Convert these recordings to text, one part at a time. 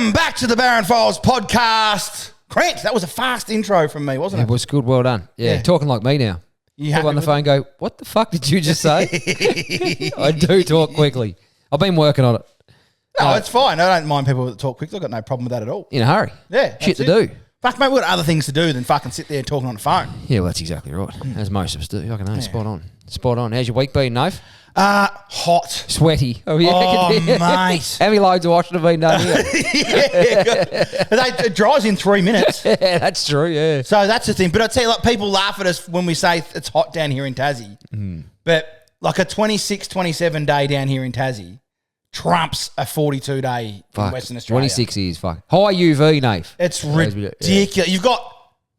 Welcome back to the Barron Files podcast. Grant, that was a fast intro from me, wasn't it? It was good. Well done. Yeah. Talking like me now. People on the phone go, what the fuck did you just say? I do talk quickly. I've been working on it. No, it's fine. I don't mind people that talk quickly. I've got no problem with that at all. In a hurry. Yeah. Shit to do. Fuck, mate, we've got other things to do than fucking sit there talking on the phone. Yeah, well, that's exactly right. As most of us do. I can know. Spot on. Spot on. How's your week been, Nave? Hot. Sweaty. Oh, yeah. Oh, mate. How many loads of washing have been done here? It dries in 3 minutes. Yeah, that's true, yeah. So that's the thing. But I tell you, like, people laugh at us when we say it's hot down here in Tassie. But like a 26, 27 day down here in Tassie trumps a 42 day in Western Australia. 26 years, fuck. High UV, Nave. It's ridiculous. You've got,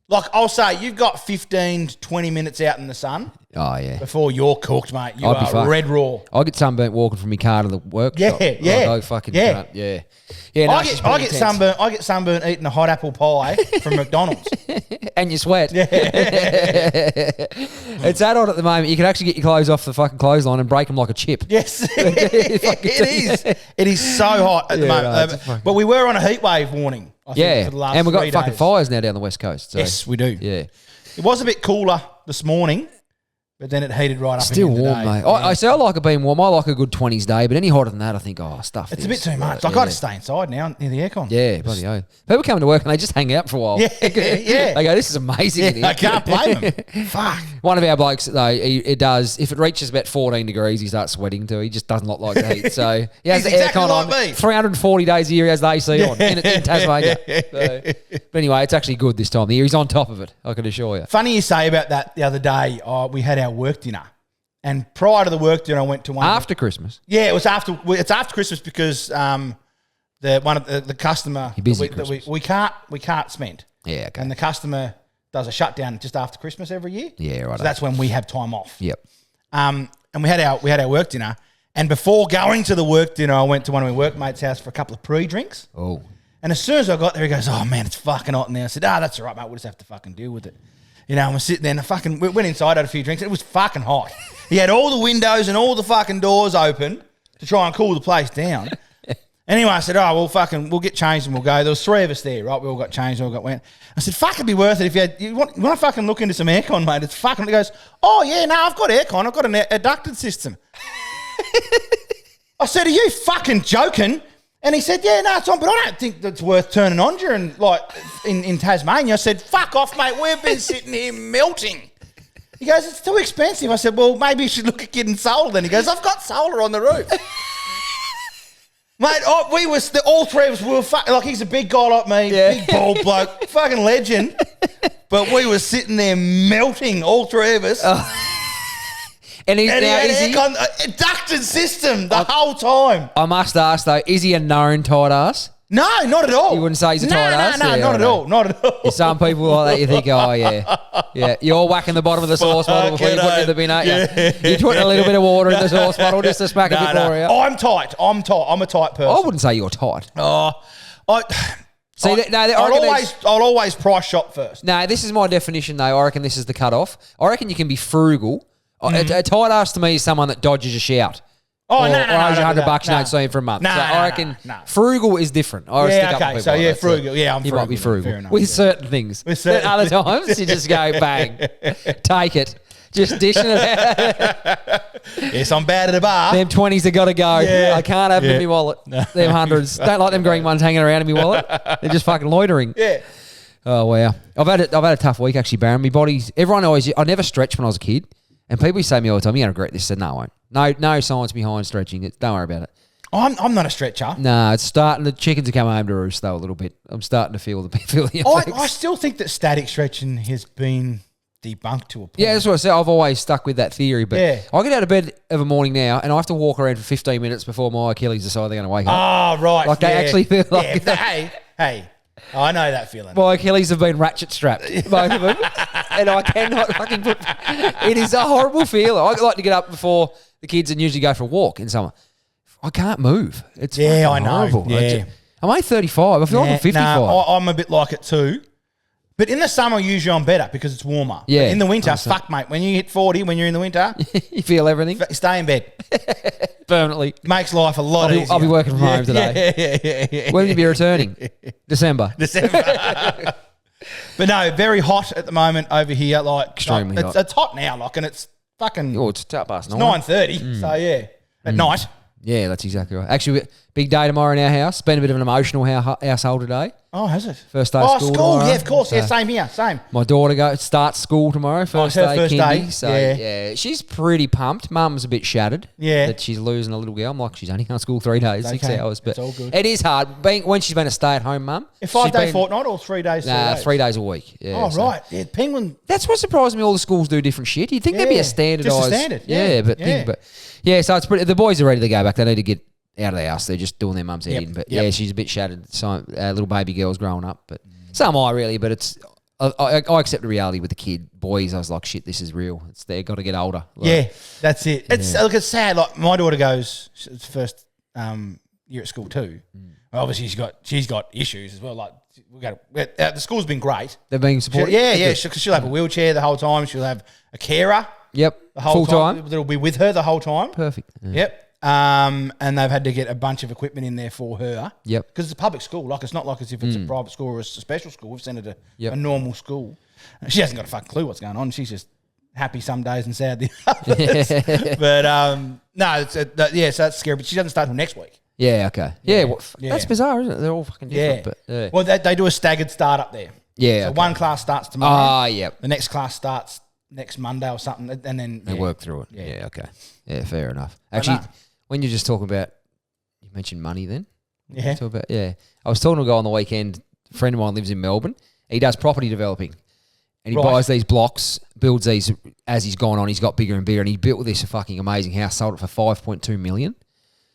like, I'll say, you've got 15 to 20 minutes out in the sun. Oh, yeah. Before you're cooked, mate. You are red raw. I get sunburnt walking from my car to the workshop. Yeah. I fucking can't. Yeah. No, I get sunburnt. I get sunburnt eating a hot apple pie from McDonald's. And you sweat. Yeah. It's that hot at the moment. You can actually get your clothes off the fucking clothesline and break them like a chip. Yes, it is. It is so hot at the moment. But we were on a heat wave warning. I think, for the last and we've got 3 fucking days. fires now down the west coast. So. Yes, we do. Yeah. It was a bit cooler this morning. But then it heated right up. Still warm, mate. I say I like it being warm. I like a good 20s day, but any hotter than that, I think, stuff. It's a bit too much. I've got to stay inside now near the aircon. Yeah, bloody hell. People come to work and they just hang out for a while. Yeah. They go, this is amazing. In here. I can't blame them. Fuck. One of our blokes, though, it does, if it reaches about 14 degrees, he starts sweating too. He just doesn't like the heat. So he has the exactly aircon like on. me. 340 days a year he has the AC on in Tasmania. So, but anyway, it's actually good this time of the year. He's on top of it, I can assure you. Funny you say about that the other day. We had our work dinner. And prior to the work dinner, I went to one after Christmas. Yeah, it was after. It's after Christmas because the customer that we can't spend. Yeah, okay. And the customer does a shutdown just after Christmas every year. Yeah, right. So that's when we have time off. Yep. And we had our work dinner. And before going to the work dinner, I went to one of my workmates' house for a couple of pre-drinks. Oh. And as soon as I got there, he goes, "Oh man, it's fucking hot in there." I said, "That's all right, mate. We'll just have to fucking deal with it." You know, and we're sitting there and we went inside, had a few drinks, and it was fucking hot. He had all the windows and all the fucking doors open to try and cool the place down. Anyway, I said, we'll get changed and we'll go. There was 3 of us there, right? We all got changed, we all got went. I said, fuck, it'd be worth it if you want to fucking look into some aircon, mate. It's fucking, he goes, "Oh yeah, no, I've got aircon. I've got a ducted system." I said, "Are you fucking joking?" And he said, "Yeah, no, it's on, but I don't think that's worth turning on during, like, in Tasmania." I said, "Fuck off, mate. We've been sitting here melting." He goes, "It's too expensive." I said, "Well, maybe you should look at getting solar then." He goes, "I've got solar on the roof." Mate, all 3 of us, we were like, he's a big guy like me, big bald bloke, fucking legend. But we were sitting there melting, all 3 of us. And he had a ducted system the whole time. I must ask though, is he a known tight ass? No, not at all. You wouldn't say he's a tight ass? No, not at all. Not at all. Some people like that, you think, oh yeah. Yeah, you're whacking the bottom of the sauce bottle before you put it in the bin, aren't you? You're putting a little bit of water in the sauce bottle just to smack a bit more out. I'm tight. I'm a tight person. I wouldn't say you're tight. I'll always price shop first. No, this is my definition though. I reckon this is the cut-off. I reckon you can be frugal. A tight ass to me is someone that dodges a shout. Oh, or no, owes $100 you don't see him for a month. I reckon frugal is different. Frugal. Yeah, I'm frugal. You might be frugal. Fair enough, with certain things. With certain other times, you just go, bang, take it. Just dishing it out. Yes, I'm bad at a bar. Them 20s have got to go. Yeah. I can't have them in my wallet. No. Them 100s. Don't like them green ones hanging around in my wallet. They're just fucking loitering. Yeah. Oh, wow. I've had a tough week, actually, Baron. My body's... I never stretched when I was a kid. And people say to me all the time, "You're going to regret this." I said, "No, I won't. No science behind stretching. Don't worry about it." I'm not a stretcher. No, it's starting. The chickens are coming home to roost, though, a little bit. I'm starting to feel the effects. I still think that static stretching has been debunked to a point. Yeah, that's what I said. I've always stuck with that theory. But I get out of bed of a morning now and I have to walk around for 15 minutes before my Achilles decide they're going to wake up. Oh, right. Like they actually feel like... Hey. I know that feeling. My Achilles have been ratchet strapped, both of them, and I cannot fucking put... It is a horrible feeling. I like to get up before the kids and usually go for a walk in summer. I can't move. It's I know. horrible. Yeah. I'm only 35. I feel like I'm 55. I'm a bit like it too. But in the summer, usually I'm better because it's warmer. Yeah, But in the winter, understand. fuck, mate. When you hit 40, when you're in the winter, You feel everything stay in bed. permanently. Makes life a lot easier. I'll be working from home today. Yeah. When will you be returning? December. But no, very hot at the moment over here. Like Extremely hot. It's hot now, like, and it's fucking Oh, it's up past 9. 9:30. So yeah, at night. Yeah, that's exactly right. Actually, big day tomorrow in our house. Been a bit of an emotional household today. Oh, has it? First day of school tomorrow. Yeah, of course. So Yeah, same here. Same. My daughter starts school tomorrow. First her day, first kindy. day, So yeah. yeah, she's pretty pumped. Mum's a bit shattered. Yeah. that she's losing a little girl. I'm like, she's only going to school 3 days, 6 okay. hours. But It's all good. it is hard when she's been a stay-at-home mum. A 5-day fortnight or 3 days? 3 days a week. Yeah, Oh, so- right. Yeah, Penguin. That's what surprised me. All the schools do different shit. You'd think there'd be Yeah, a standardised. just a standard, yeah. But so it's pretty. The boys are ready to go back. They need to get out of the house. They're just doing their mum's head Yep, in. But yep. yeah, she's a bit shattered. So little baby girl's growing up, but so am I really. But it's I accept the reality with the kid. Boys, I was like, shit, this is real. They've got to get older. Like, Yeah, that's it. Look, it's sad. Like my daughter goes it's first year at school too. Well, obviously she's got issues as well. Like the school's been great. they're being supported. She'll have a wheelchair the whole time. She'll have a carer Yep. the whole Full time. time. That'll be with her the whole time. Perfect. Yeah. Yep. And they've had to get a bunch of equipment in there for her. Yep. Because it's a public school. Like, it's not like as if it's a private school or a special school. We've sent her to Yep. a normal school. She hasn't got a fucking clue what's going on. She's just happy some days and sad the others. But, no, so that's scary. But she doesn't start till next week. Yeah. Okay. Yeah. Yeah. That's bizarre, isn't it? They're all fucking different. But, yeah. Well, they do a staggered start up there. Yeah. So okay. one class starts tomorrow. Ah, yep. The next class starts next Monday or something. And then They work through it. Yeah. Yeah. Okay. Yeah. Fair enough. Actually, when you're just talking about, you mentioned money then. Yeah. I was talking to a guy on the weekend. A friend of mine lives in Melbourne. He does property developing. And he Right. buys these blocks, builds these as he's gone on. He's got bigger and bigger. And he built this fucking amazing house, sold it for $5.2 million.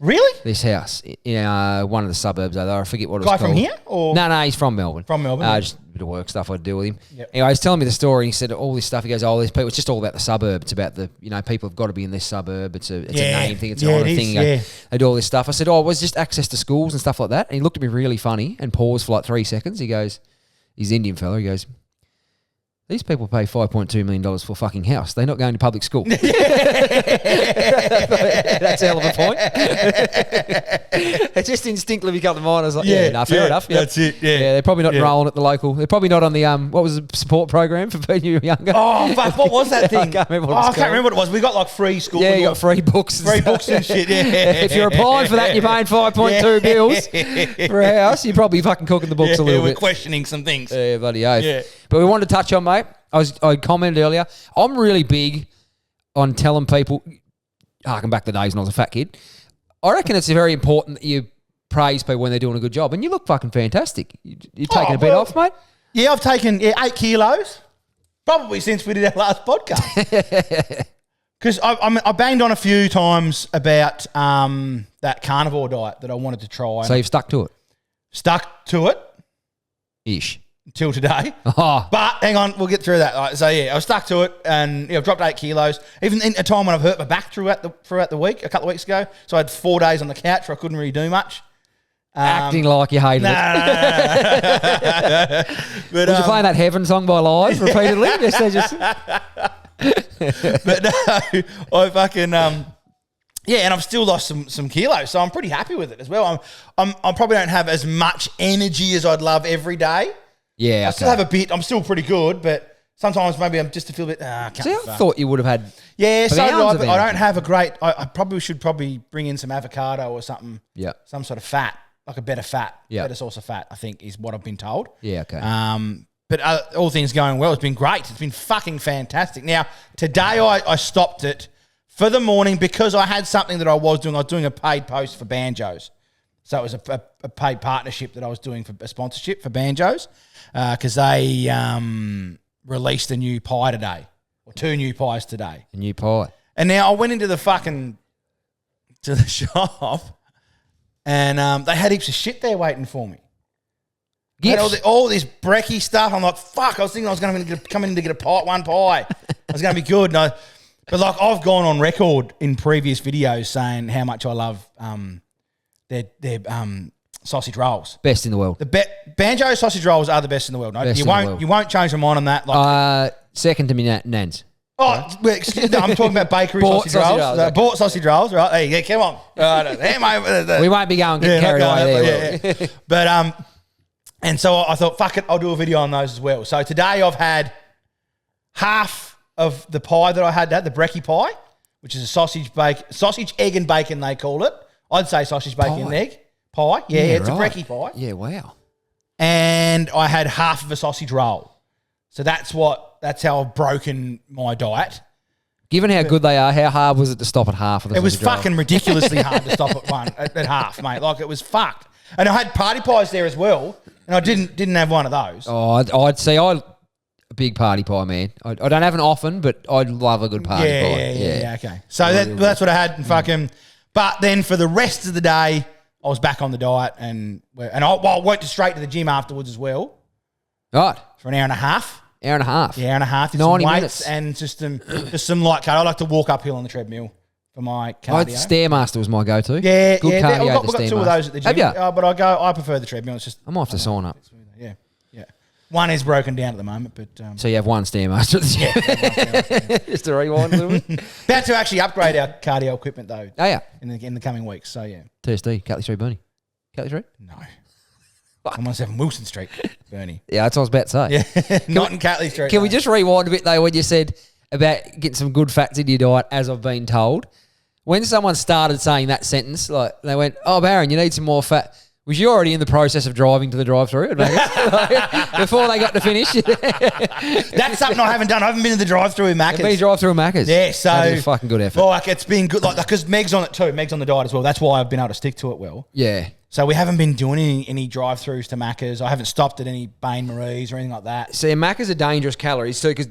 Really? This house in one of the suburbs over there. I forget what it was Guy called. from here? Or No, he's from Melbourne. From Melbourne, yeah. Just a bit of work stuff I'd do with him. Yep. Anyway, he's telling me the story. And he said all this stuff. He goes, "Oh, these people. It's just all about the suburb. It's about the people have got to be in this suburb. It's a name thing. It's an honour it thing." is, He goes, yeah. They do all this stuff. I said, "Oh, it was just access to schools and stuff like that." And he looked at me really funny and paused for like 3 seconds. He goes, "He's an Indian fella." He goes, "These people pay $5.2 million for a fucking house. They're not going to public school." That's a hell of a point. It just instinctively became the mind. I was like, fair enough. Yep. That's it. Yeah. They're probably not enrolling at the local. They're probably not on the what was the support program for when you were younger? Oh, fuck, what was that thing? I can't remember what what it was. We got like free school. Yeah, we you got free books. free books and shit. Yeah. If you're applying for that, and you're paying 5.2 bills for a house. You're probably fucking cooking the books a little we're bit. questioning some things. Yeah, bloody oath. Yeah. But we wanted to touch on, mate. I commented earlier. I'm really big on telling people, harking back the days when I was a fat kid. I reckon it's very important that you praise people when they're doing a good job, and you look fucking fantastic. You're taking a bit off, mate. Yeah, I've taken 8 kilos, probably since we did our last podcast. Because I banged on a few times about that carnivore diet that I wanted to try. So you've stuck to it, Stuck to it ish. till today. Oh, But hang on, we'll get through that. So yeah, I was stuck to it, and I've dropped 8 kilos. Even in a time when I've hurt my back throughout the week, a couple of weeks ago. So I had 4 days on the couch where I couldn't really do much. acting like you hated it. But Was you playing that Heaven song by Live repeatedly? Just but no, I fucking and I've still lost some kilos, so I'm pretty happy with it as well. I probably don't have as much energy as I'd love every day. yeah. I still have a bit. I'm still pretty good, but sometimes maybe I'm just a feel bit. I can't See, I fuck. thought you would have had. Yeah, so do pounds I, of but I don't energy. have a great. I probably should bring in some avocado or something. Yeah. Some sort of fat, like a better fat, Yeah. better source of fat. I think is what I've been told. Yeah. Okay. But all things going well, it's been great. It's been fucking fantastic. Now, today I stopped it for the morning because I had something that I was doing. I was doing a paid post for Banjos. So it was a paid partnership that I was doing for a sponsorship for Banjos because they released a new pie today, or 2 new pies today. A new pie. And now I went into the shop and they had heaps of shit there waiting for me. Gifts. And all this brekkie stuff. I'm like, fuck, I was thinking I was going to come in to get one pie. I was going to be good. But like I've gone on record in previous videos saying how much I love their sausage rolls. Best in the world. Banjo sausage rolls are the best in the world. No? Best You in the won't world. you won't change your mind on that. Like, Second to me, Nans. oh, well, excuse me, I'm talking about bakery Bought sausage rolls. sausage rolls, okay. Bought sausage rolls, right? Hey, yeah, come on. We won't be going getting carried away there. Yeah. But and so I thought, fuck it, I'll do a video on those as well. So today I've had half of the pie that I had, the brekkie pie, which is a sausage, egg and bacon they call it. I'd say sausage, bacon and egg pie. Yeah, it's right. a brekkie pie. Yeah, wow. And I had half of a sausage roll. So that's how I've broken my diet. Given how good they are, how hard was it to stop at half of the It was sausage roll? fucking ridiculously hard to stop at half, mate. Like, it was fucked. And I had party pies there as well, and I didn't have one of those. Oh, I'd say I'm a big party pie man. I don't have an often, but I love a good party pie. Yeah, okay. So that's what I had, and fucking. But then for the rest of the day, I was back on the diet, and I went straight to the gym afterwards as well. Right. For an hour and a half. Hour and a half. Yeah, hour and a half. Did 90 some weights minutes. and just some light cardio. I like to walk uphill on the treadmill for my cardio. Stairmaster was my go-to. Yeah, Good cardio. cardio. We've got two of those at the gym. Have you? But I prefer the treadmill. It's just I'm off to sign up. Yeah. One is broken down at the moment, but So you have one Stairmaster at the gym. Just to rewind a little bit. about to actually upgrade our cardio equipment though. Oh, yeah. In the coming weeks. So yeah. TSD, Catley Street, Bernie. Catley Street? No. I'm on 7 Wilson Street, Bernie. Yeah, that's what I was about to say. Yeah, not in Catley Street. Can we just rewind a bit though when you said about getting some good fats into your diet, as I've been told? When someone started saying that sentence, like they went, "Oh, Baron, you need some more fat." Was you already in the process of driving to the drive-through at Vegas before they got to finish? That's something I haven't done. I haven't been to the drive-through in Macca's. Been drive-through Macca's. Yeah, so that is a fucking good effort. Like, it's been good, like, because Meg's on it too. Meg's on the diet as well. That's why I've been able to stick to it well. Yeah. So we haven't been doing any drive-throughs to Macca's. I haven't stopped at any Bain Marie's or anything like that. See, Macca's are dangerous calories too, because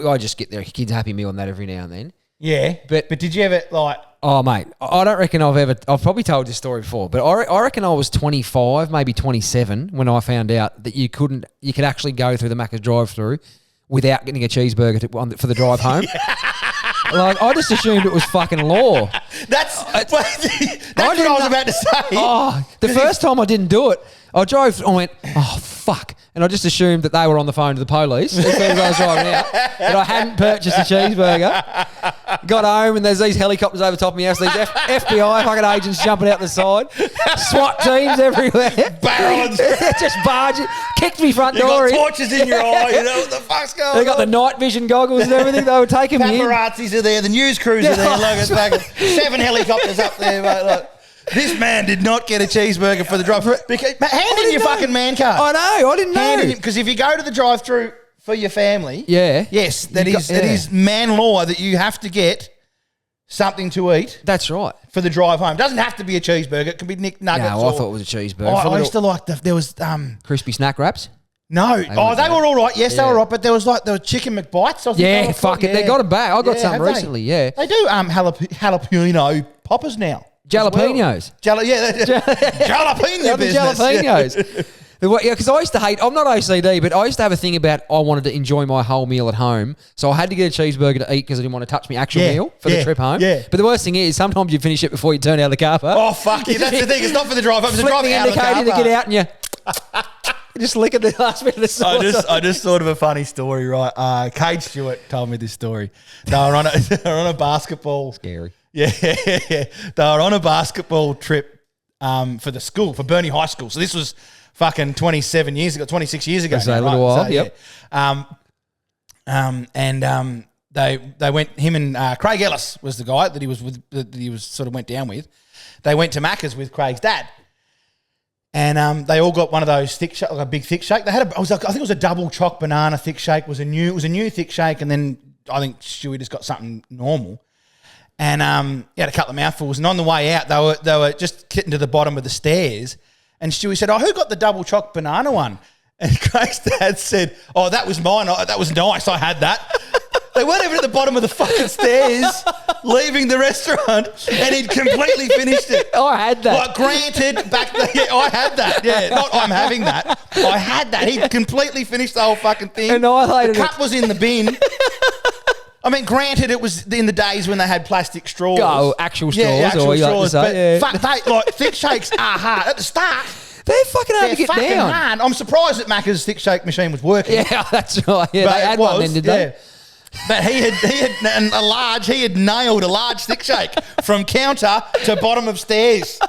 I just get their kids' Happy Meal and that every now and then. Yeah, but did you ever like? Oh, mate, I don't reckon I've probably told this story before, but I reckon I was 25, maybe 27 when I found out that you could actually go through the Macca's drive-through without getting a cheeseburger for the drive home. Like, I just assumed it was fucking law. That's what I was about to say. Oh, the first time I didn't do it, I went, oh, fuck. And I just assumed that they were on the phone to the police as soon as I was driving out, that I hadn't purchased a cheeseburger. Got home and there's these helicopters over top of my house, these FBI fucking agents jumping out the side, SWAT teams everywhere. Barrels. Just barging, kicked me front You door got in. torches in your eye. You know what the fuck's going on? They got the night vision goggles and everything. They were taking me in. Paparazzis are there. The news crews are there. Look, it's fucking 7 helicopters up there, mate. Look. This man did not get a cheeseburger for the drive-through. Hand in your fucking man card. I know. I didn't know. Because if you go to the drive-through for your family, yes, it is man law that you have to get something to eat. That's right. For the drive home. It doesn't have to be a cheeseburger. It can be Nick Nuggets. No, I thought it was a cheeseburger. I used to like there was crispy snack wraps. No. They were all right. Yes, they were right. But there was chicken McBites. Yeah, fuck it. They got them back. I got some recently. Yeah, they do jalapeno poppers now. Jalapenos. Jalapeno business. Jalapenos. Yeah, because I used to hate, I'm not OCD, but I used to have a thing about I wanted to enjoy my whole meal at home. So I had to get a cheeseburger to eat because I didn't want to touch my actual meal for the trip home. Yeah. But the worst thing is sometimes you finish it before you turn out of the car park. Oh, fuck you. That's the thing. It's not for the drive home. It's the driving out of the car park. To get out and you just lick at the last bit of the sauce. I just thought of a funny story, right? Cade Stewart told me this story. They were on a basketball. Scary. Yeah. They were on a basketball trip for the school, for Burnie High School. So this was fucking 26 years ago. That's a little while, yep. They went, him and Craig Ellis was the guy that he was with, that he was sort of went down with. They went to Macca's with Craig's dad. And they all got one of those thick shake, like a big thick shake. They had I think it was a double choc banana thick shake. It was a new thick shake, and then I think Stewie just got something normal. And he had a couple of mouthfuls. And on the way out, they were just getting to the bottom of the stairs. And Stewie said, "Oh, who got the double choc banana one?" And Craig's dad said, "Oh, that was mine. That was nice. I had that." They weren't even at the bottom of the fucking stairs, leaving the restaurant, and he'd completely finished it. I had that. Like, granted, I had that. Yeah, not I'm having that. I had that. He'd completely finished the whole fucking thing. Annihilated the cup was in the bin. I mean, granted, it was in the days when they had plastic straws. Oh, actual straws, Yeah, actual or you like to straws. say, But yeah. fuck, they, like, thick shakes are hard. At the start, They're fucking hard they're to get fucking down. hard. I'm surprised that Macca's thick shake machine was working. Yeah, that's right. Yeah, But they had it one was, then, did they? But he had nailed a large thick shake from counter to bottom of stairs.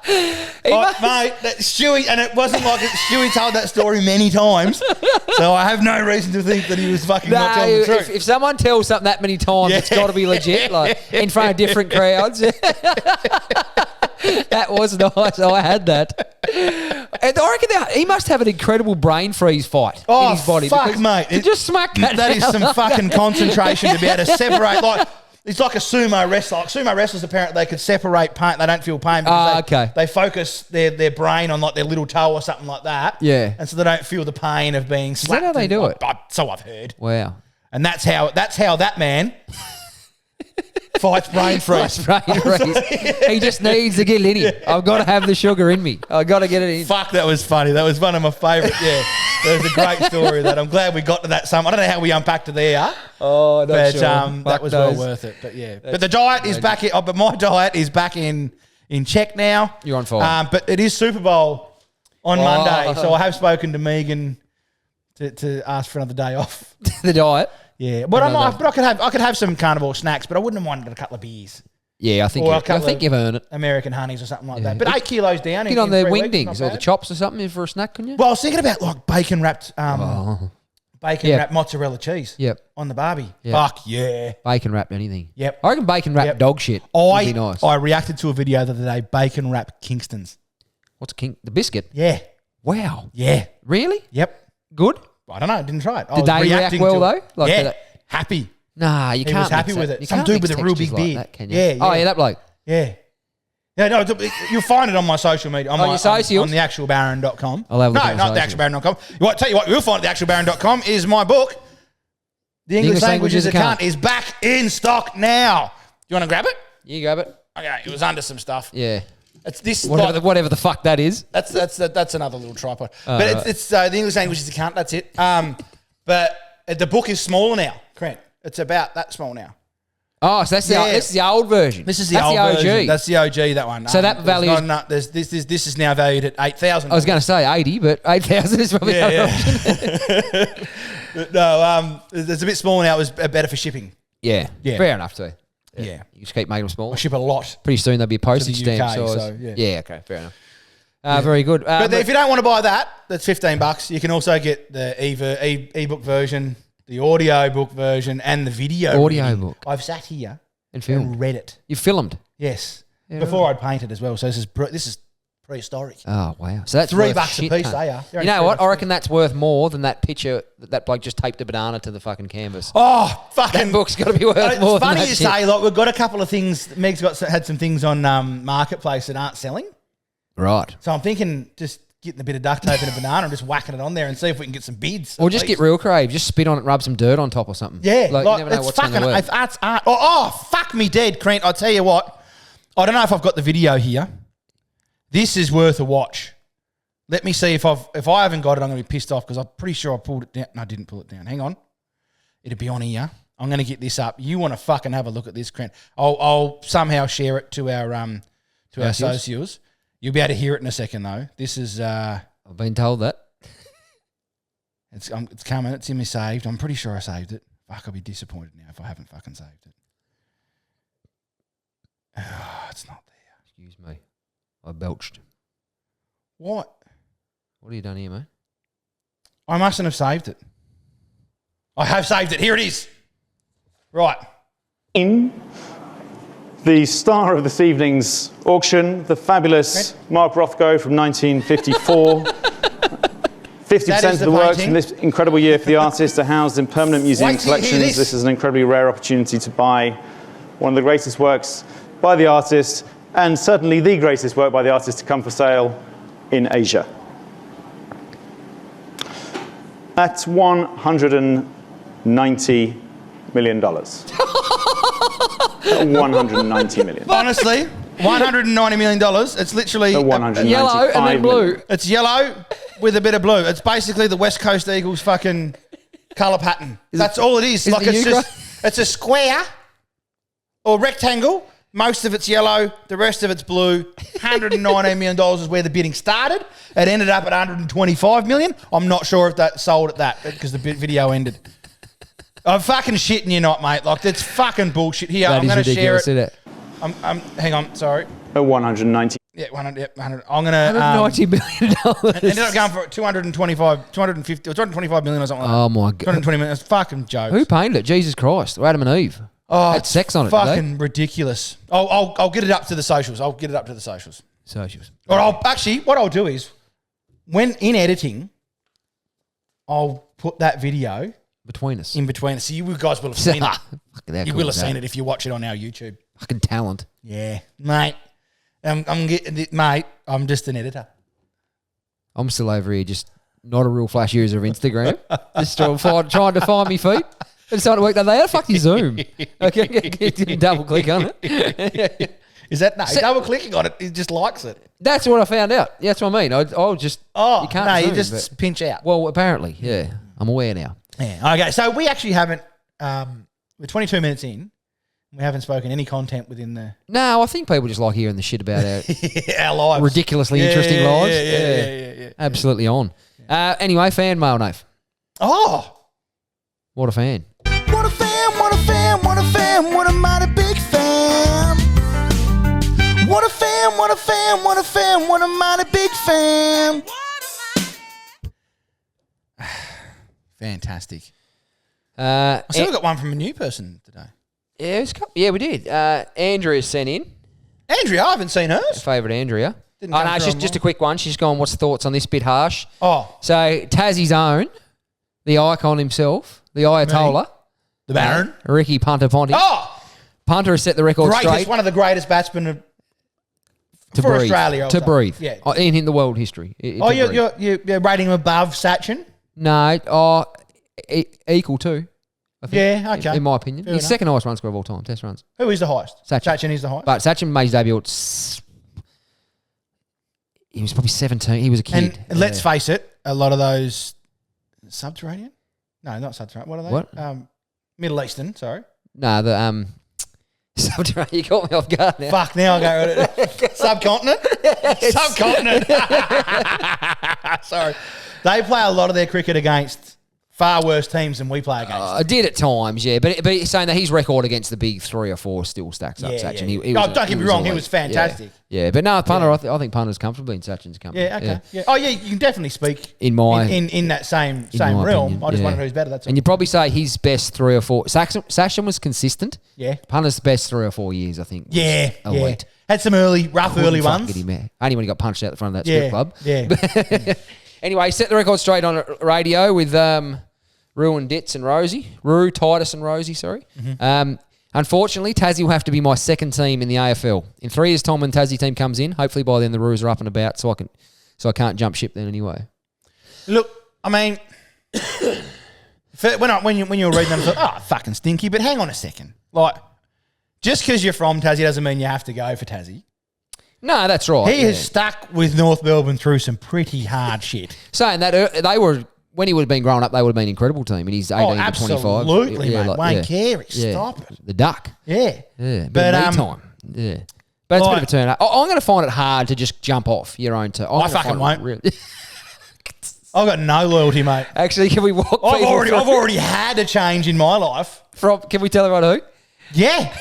Mate, that Stewie, and it wasn't like Stewie told that story many times, so I have no reason to think that he was fucking not telling the truth. If someone tells something that many times, it's got to be legit, like in front of different crowds. That was nice. I had that. And I reckon he must have an incredible brain freeze fight in his body. Fuck, mate. To just smack that is down some like fucking that. concentration to be able to separate. Like, it's like a sumo wrestler. Like, sumo wrestlers, apparently, they could separate pain. They don't feel pain because they focus their brain on like their little toe or something like that. Yeah. And so they don't feel the pain of being slapped. Is that how they do it? So I've heard. Wow. And that's how that man fights brain freeze. He just needs to get in him. I've got to have the sugar in me. I've got to get it in. Fuck, that was funny. That was one of my favourite. Yeah, that was a great story. That I'm glad we got to that. I don't know how we unpacked it there. Oh, but sure. that was well worth it. But yeah, but the diet is back. But my diet is back in check now. You're on fire. But it is Super Bowl on Monday, so I have spoken to Megan to ask for another day off. The diet. Yeah, but I could have some carnivore snacks, but I wouldn't have minded a couple of beers. Yeah, I think you've earned it. American honeys or something like that. But 8 kilos down. Get on the wingdings or the chops or something for a snack, couldn't you? Well, I was thinking about like bacon wrapped mozzarella cheese. Yep. On the barbie. Yep. Fuck yeah. Bacon wrapped anything. Yep. I reckon bacon wrapped dog shit would be nice. I reacted to a video the other day. Bacon wrapped Kingstons. What's the biscuit? Yeah. Wow. Yeah. Really? Yep. Good? I don't know. I didn't try it. Did they react well though? Like, yeah. Happy. Nah, you He can't. was happy mix with that. it. Some dude with a real big beard. Like that, can you? Yeah. Oh yeah, that bloke. Yeah. Yeah, no, you'll find it on my social media. On your socials? On theactualbaron.com. I'll have a look at not the theactualbaron.com. Tell you what, you'll find at theactualbaron.com is my book. The English Language is a Cunt is back in stock now. You want to grab it? You grab it. Okay, it was under some stuff. Yeah. It's this Whatever the fuck that is. That's another little tripod. But it's the English Language is a Cunt. That's it. But the book is smaller now. Correct. It's about that small now. Oh, so this is the old version. This is the old version. That's the OG. That one. So that value is this is now valued at $8,000. I was going to say 80, but 8,000 is probably the option. No, it's a bit small now. It was better for shipping. Yeah. Fair enough too. Yeah. You just keep making them small. I ship a lot. Pretty soon they'll be a postage To the stamp UK, size. so, yeah. Okay, fair enough. Very good. But if you don't want to buy that, that's $15. You can also get the ebook version, the audio book version, and the video book. I've sat here And filmed. and read it. You filmed? Yes. Yeah, Before I'd painted as well. So this is prehistoric. Oh, wow. So that's $3 worth a shit piece, ton. they are. They're You know only what? $3 I reckon that's worth more than that picture that bloke just taped a banana to the fucking canvas. Oh, fucking. That book's got to be worth It's more than funny that you shit. say, like, we've got a couple of things. Meg's had some things on Marketplace that aren't selling. Right. So I'm thinking just getting a bit of duct tape and a banana and just whacking it on there and see if we can get some bids. Or just get real crave. Just spit on it, rub some dirt on top or something. Yeah. Like, you never know it's what's going fucking, to work. if art's art. Oh, fuck me dead, Crent. I'll tell you what. I don't know if I've got the video here. This is worth a watch. Let me see if I haven't got it, I'm going to be pissed off because I'm pretty sure I pulled it down. No, I didn't pull it down. Hang on. It'll be on here. I'm going to get this up. You want to fucking have a look at this, Crent. I'll somehow share it to our socials. You'll be able to hear it in a second, though. This is... I've been told that. It's coming. It's in me saved. I'm pretty sure I saved it. Fuck, I'll be disappointed now if I haven't fucking saved it. Oh, it's not there. Excuse me. I belched. What? What have you done here, mate? I mustn't have saved it. I have saved it. Here it is. Right. In the star of this evening's auction, the fabulous Mark Rothko from 1954. 50% of the works painting. from this incredible year for the artist are housed in permanent museum Wait till you hear collections. This is an incredibly rare opportunity to buy one of the greatest works by the artist, and certainly the greatest work by the artist to come for sale in Asia. That's $190 million. $190 million. Honestly, $190 million. It's literally... Yellow and then blue. It's yellow with a bit of blue. It's basically the West Coast Eagles fucking colour pattern. That's all it is. Is it the It's a square or rectangle. Most of it's yellow. The rest of it's blue. $119 million is where the bidding started. It ended up at $125 million. I'm not sure if that sold at that because the video ended. I'm fucking shitting you not, mate. Like, that's fucking bullshit. Here, I'm going to share it. Isn't it? Hang on, sorry. At 190. Yeah, 100. Yeah, 100. I'm going to... $190 million. It ended up going for 250 or 225 million or something like that. Oh, my God. 220 million. It's fucking jokes. Who painted it? Jesus Christ. Or Adam and Eve. Oh, had sex on it, fucking ridiculous. I'll get it up to the socials. Socials. Or what I'll do is, when in editing, I'll put that video Between us. in between us. So you guys will have seen it. Fucking You will have seen it if you watch it on our YouTube. Fucking talent. Yeah, mate. I'm getting it, mate. I'm just an editor. I'm still over here, just not a real flash user of Instagram. Just trying to find me feet. It's starting to work that day. How the fuck do you zoom? Okay, double click on it. Is that no? Double clicking on it, he just likes it. That's what I found out. Yeah, that's what I mean. I'll just you can't no, zoom, you just pinch out. Well, apparently, yeah. I'm aware now. Yeah. Okay, so we actually haven't. We're 22 minutes in. We haven't spoken any content within the No, I think people just like hearing the shit about our lives, ridiculously interesting lives. Yeah. Absolutely on. Anyway, fan mail, Nave. Oh, What a fan. what a fan! What a fan! What a fan! What a mighty big fan! What a fan! What a fan! What a fan! What a mighty big fan! Fantastic. I still got one from a new person today. Yeah, we did. Andrea sent in. Andrea, I haven't seen hers. Favourite Andrea. Didn't Oh, come no, it's through just a quick one. She's gone, what's the thoughts on this bit harsh? Oh, So, Tassie's own, the icon himself, the Ayatollah, the Baron. Ricky Punter Ponty. Oh, Punter has set the record greatest, straight one of the greatest batsmen to for breathe. Australia. I'll To say. breathe. Yeah. In the world history. Oh, you're rating him above Sachin? No, equal to. I think, Yeah, okay. In my opinion. Fair He's enough. second highest run scorer of all time, test runs. Who is the highest? Sachin. is the highest. But Sachin made his debut at... He was probably 17. He was a kid. And let's face it, a lot of those subterranean? No, not subterranean. What are they? What? Middle Eastern, sorry. No, the... Subterranean. You caught me off guard now. Fuck, now I go with it. Subcontinent? Subcontinent. Sorry. They play a lot of their cricket against far worse teams than we play against. I did at times, yeah. But he's saying that his record against the big 3 or 4 still stacks up, Yeah, Sachin. yeah. He Oh, was don't get me wrong, he elite. was fantastic. Yeah, but no, Punter, I think Punter's comfortably in Sachin's company. Yeah, okay. Yeah. Oh, yeah, you can definitely speak In my... in that same my realm. opinion, I just yeah. wonder who's better. That's all. And you'd probably say his best 3 or 4... Sachin was consistent. Yeah. Punter's best 3 or 4 years, I think. Was Yeah, elite. Had some early Couldn't fuck ones. get him out. Only when he got punched out the front of that Yeah, strip club. yeah. Anyway, set the record straight on radio with Rue and Ditz and Rosie. Rue, Titus and Rosie, sorry. Mm-hmm. Unfortunately, Tassie will have to be my second team in the AFL. In 3 years' time when Tassie team comes in, hopefully by then the Roos are up and about so I can't jump ship then anyway. Look, I mean, when you were reading them, I thought, oh, fucking stinky. But hang on a second. Like, just because you're from Tassie doesn't mean you have to go for Tassie. No, that's right. He has stuck with North Melbourne through some pretty hard shit. Saying that, they were... When he would have been growing up, they would have been an incredible team. And he's 18 to 25. Absolutely, mate. Wayne Carey, stop it. The Duck. Yeah. Yeah, But, but time. Yeah. But it's a bit of a turn up. I'm going to find it hard to just jump off your own turn. I fucking won't. I've got no loyalty, mate. Actually, can we walk I've people already, through- I've already had a change in my life. Can we tell everyone who? Yeah.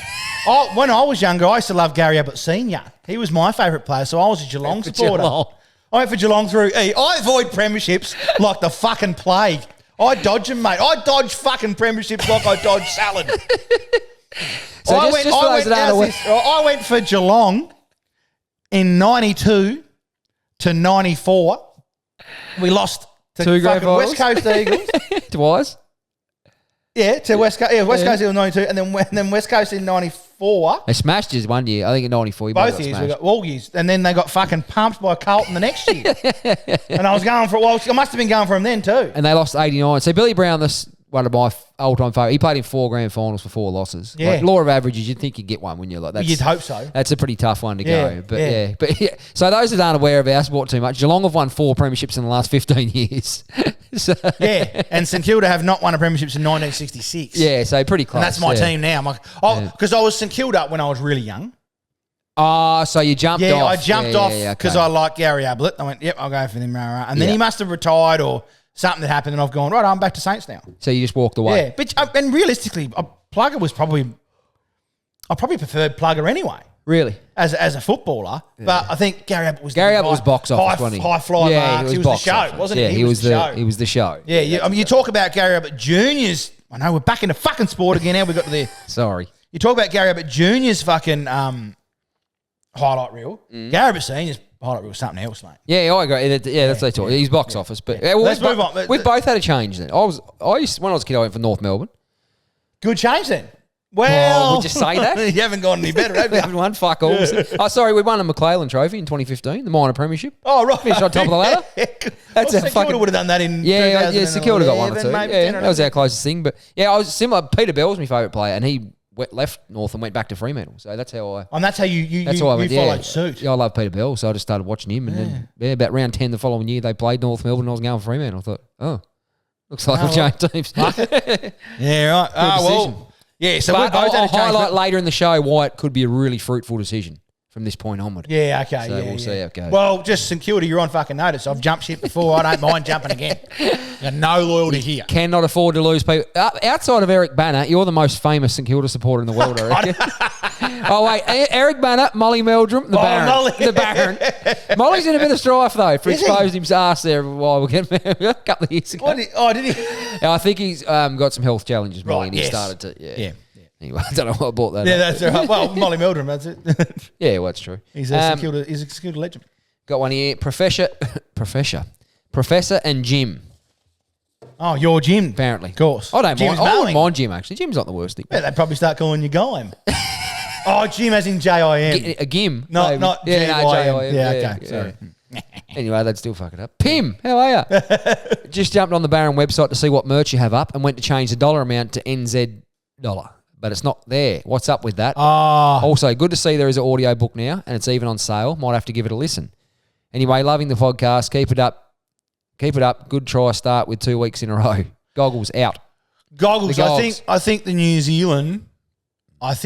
When I was younger, I used to love Gary Ablett Senior. He was my favourite player, so I was a Geelong supporter. Geelong. I went for Geelong through. I avoid premierships like the fucking plague. I dodge them, mate. I dodge fucking premierships like I dodge salad. So I went for Geelong in 92 to 94. We lost to 2 grand fucking West finals. Coast Eagles. Twice. Yeah, to West Coast. Yeah, West Coast in 92, and then West Coast in 94. They smashed us one year. I think in 94. Both years, we got all years, and then they got fucking pumped by Carlton the next year. And I was going for I must have been going for him then too. And they lost 89. So Billy Brown, this one of my all-time favourite, he played in 4 grand finals for 4 losses. Yeah. Like, law of averages, you'd think you'd get one, wouldn't you? Like You'd hope so. That's a pretty tough one to Yeah, go. But yeah. But yeah. So those that aren't aware of our sport too much, Geelong have won 4 premierships in the last 15 years. So, Yeah, and St Kilda have not won a premiership since 1966. yeah, so pretty close. And that's my yeah. team now. I'm like, because I was St Kilda when I was really young. Oh, so you jumped off. Yeah, I jumped off yeah, because okay. I like Gary Ablett. I went, yep, I'll go for them. And then Yeah. he must have retired or something that happened, and I've gone, right, I'm back to Saints now. So you just walked away. Yeah, but and realistically, Plugger was I probably preferred Plugger anyway Really? as a footballer. But I think Gary Ablett was box office, wasn't he? high fly yeah, marks. He was the box show, office. wasn't yeah, he? he was the show. He was the show. Yeah, I mean, you talk about Gary Ablett Junior's. I know we're back into fucking sport again. Now we got to the. Sorry. You talk about Gary Ablett Junior's fucking highlight reel. Gary Ablett Senior's highlight reel was something else, mate. Yeah, I agree. Yeah, that's what they talk. He's box office, but well, Let's move on. We've both had a change then. When I was a kid, I went for North Melbourne. Good change then. Well, would you say that? You haven't gone any better, have We you? haven't won fuck all. Oh, sorry, we won a McClellan Trophy in 2015, the minor premiership. Oh, right. Finished on top of the ladder. That's a St fucking- Kilda would have done that in Yeah, St Kilda got one or 2011, two. maybe, Yeah, 10 or that was 11. our closest thing. But yeah, I was similar. Peter Bell was my favourite player, and he left North and went back to Fremantle. So that's how I. And that's how you went, followed suit. Yeah, I love Peter Bell, so I just started watching him. And then about round 10 the following year, they played North Melbourne and I was going for Fremantle. I thought, looks like we've changed teams. Yeah, right. decision. Well, yeah, so But we both I'll had a change. highlight later in the show why it could be a really fruitful decision from this point onward. Yeah, okay. So yeah, we'll see how it goes. Well, just St Kilda, you're on fucking notice. I've jumped ship before. I don't mind jumping again. Got no loyalty here. Cannot afford to lose people. Outside of Eric Banner, you're the most famous St Kilda supporter in the world, I reckon. Oh, wait. Eric Banner, Molly Meldrum, the Baron. Molly. The Baron. Molly's in a bit of strife, though, for exposing his ass there a while ago, a couple of years ago. Did he? Yeah, I think he's got some health challenges, Molly, Right, and he yes. started to, Yeah. Anyway, I don't know why I bought that Yeah, up. that's right. Well, Molly Meldrum, that's it. Yeah, well, that's true. He's a St Kilda legend. Got one here. Professor and Jim, Oh, your Jim. apparently. Of course. I don't Jim's mind. I wouldn't mailing. mind Jim, actually. Jim's not the worst thing. Yeah, they'd probably start calling you Gim. Oh, Jim as in J-I-M. A Gim. Not maybe. not yeah, no, J-I-M. J-I-M. Yeah, okay. Sorry. Anyway, they'd still fuck it up. Pim, how are you? Just jumped on the Baron website to see what merch you have up and went to change the dollar amount to NZ dollar. But it's not there. What's up with that? Oh, Also, good to see there is an audio book now and it's even on sale. Might have to give it a listen. Anyway, loving the podcast. Keep it up. Keep it up. Good try start with 2 weeks in a row. Goggles out. goggles. The goggles. I think the New Zealand. I've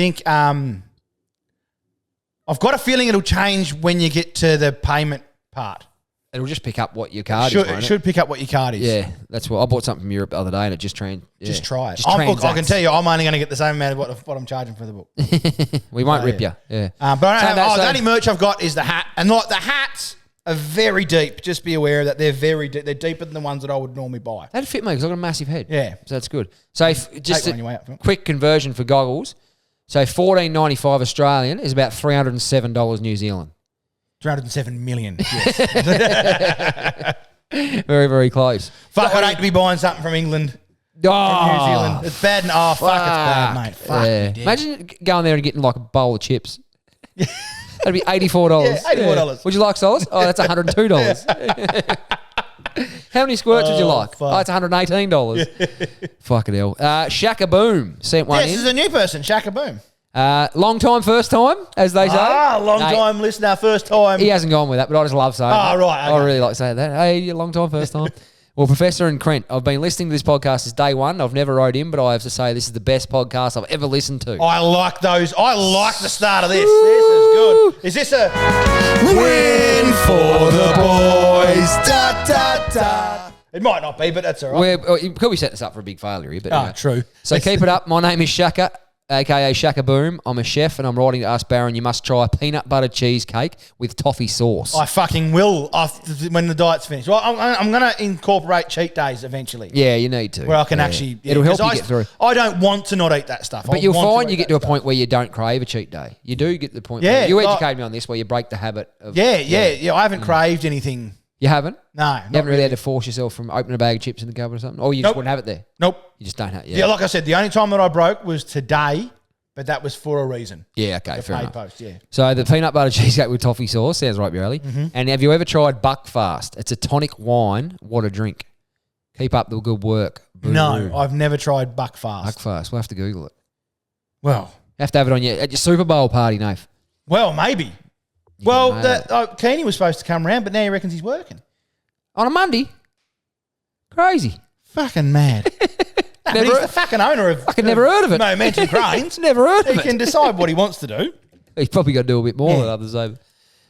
got a feeling it'll change when you get to the payment part. It'll just pick up what your card Should, is, won't it it? should pick up what your card is. Yeah, that's what I bought something from Europe the other day, and it just Just try it. Just Look, I can transacts. tell you, I'm only going to get the same amount of what I'm charging for the book. We won't Oh, rip yeah. you. Yeah. But I don't So have, that- the only merch I've got is the hat, and like the hats are very deep. Just be aware that they're very deep. They're deeper than the ones that I would normally buy. That'd fit me because I've got a massive head. Yeah. So that's good. So just one on your way up, Phil. quick conversion for goggles. So $14.95 Australian is about $307 New Zealand. 307 million. Yes. Very, very close. Fuck, I'd hate to be buying something from England, Oh, from New Zealand. It's bad. It's bad, mate. Fuck. Yeah. me dead. Imagine going there and getting like a bowl of chips. That'd be $84. Yeah, $84. Would you like sauce? Oh, that's $102. How many squirts would you like? fuck. Oh, it's $118. Fucking hell. Shaka Boom sent one Yes, this in. is a new person, Shaka Boom. Long time, first time, as they say. Long No, time listener, first time. He hasn't gone with that, but I just love saying that. right, okay. I really like saying that. Hey, long time, first time. Well, Professor and Crent, I've been listening to this podcast since day one. I've never wrote in, but I have to say this is the best podcast I've ever listened to. I like those. I like the start of this. This is good. Is this a win for the boys? Da, da, da. It might not be, but that's all right. Could we set this up for a big failure here? But Ah, anyway. true. So keep it up. My name is Shaka, a.k.a. Shaka Boom. I'm a chef, and I'm writing to us, Baron, you must try a peanut butter cheesecake with toffee sauce. I fucking will when the diet's finished. Well, I'm going to incorporate cheat days eventually. Yeah, you need to. Where I can Yeah. actually... It'll help 'cause you get through. I don't want to not eat that stuff. But I you'll want find you eat get that to a stuff. point where you don't crave a cheat day. You do get to the point Yeah, where you like- educated me on this, where you break the habit of... Yeah. I haven't craved anything. You haven't? No, You haven't really had to force yourself from opening a bag of chips in the cupboard or something? Or you just Nope. wouldn't have it there? Nope. You just don't have... Yeah, like I said, the only time that I broke was today, but that was for a reason. Yeah, okay, fair Paid enough. post, yeah. So the peanut butter cheesecake with toffee sauce sounds right up your alley. Mm-hmm. And have you ever tried Buckfast? It's a tonic wine. What a drink. Keep up the good work. No, Boo. I've never tried Buckfast. Buckfast. We'll have to Google it. Well, Have to have it on at your Super Bowl party, Nath. maybe. Well, Keeney was supposed to come around, but now he reckons he's working. On a Monday? Crazy. Fucking mad. But he's the fucking owner of. Fucking never heard of it. Momentum Cranes. Never heard of He it. can decide what he wants to do. He's probably got to do a bit more than others over.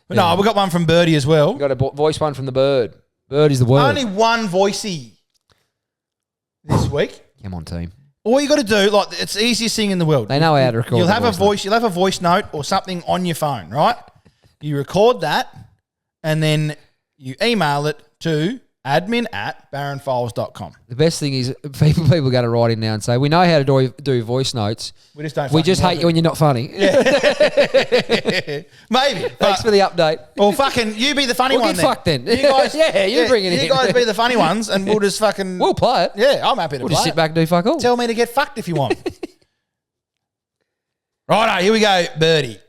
But no, we got one from Birdie as well. We got a voice one from the bird. Bird is the word. Only one voicey this week. Come on, team. All you got to do, like, it's the easiest thing in the world. They know how to record. You'll have a voice note. voice. You'll have a voice note or something on your phone, right? You record that, and then you email it to admin@barronfiles.com. The best thing is people got to write in now and say, we know how to do voice notes. We just don't. We just hate you when you're not funny. Maybe. Thanks for the update. Well, fucking, you be the funny We'll one get then. fucked then. You guys, you bring it in. You guys be the funny ones, and we'll just fucking. We'll play it. Yeah, I'm happy to We'll play just sit back and do fuck all. Tell me to get fucked if you want. Righto, here we go, Birdie.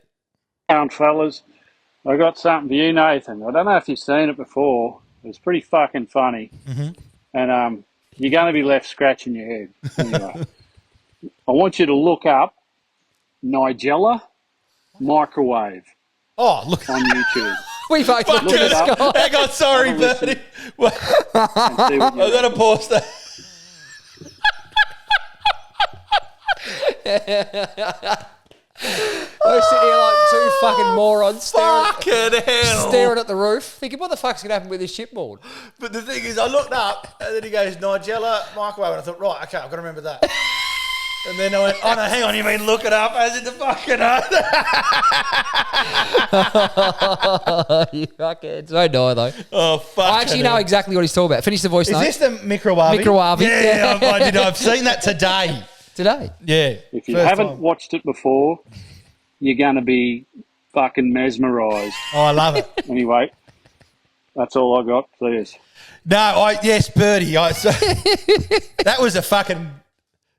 Fellas, I got something for you, Nathan. I don't know if you've seen it before. It's pretty fucking funny. And you're going to be left scratching your head. Anyway, I want you to look up Nigella microwave Oh, look. on YouTube. We both looked Look at it the up. sky. Hang on, sorry, Have a listen. Birdie. And see what I've you got to pause that. We're sitting here like two fucking morons Fucking hell. staring at the roof, thinking, what the fuck's going to happen with this shipboard? But the thing is, I looked up, and then he goes, Nigella microwave, and I thought, right, okay, I've got to remember that. And then I went, oh no, hang on, you mean look it up as in the fucking You fucking don't die though. Oh, fuck. I actually know exactly what he's talking about. Finish the voice Is note. this the microwave? Microwave. Yeah, I've seen that today. Today. Yeah. If you first haven't time. watched it before, you're going to be fucking mesmerised. Oh, I love it. Anyway, that's all I got. Please. No, yes, Birdie. That was a fucking...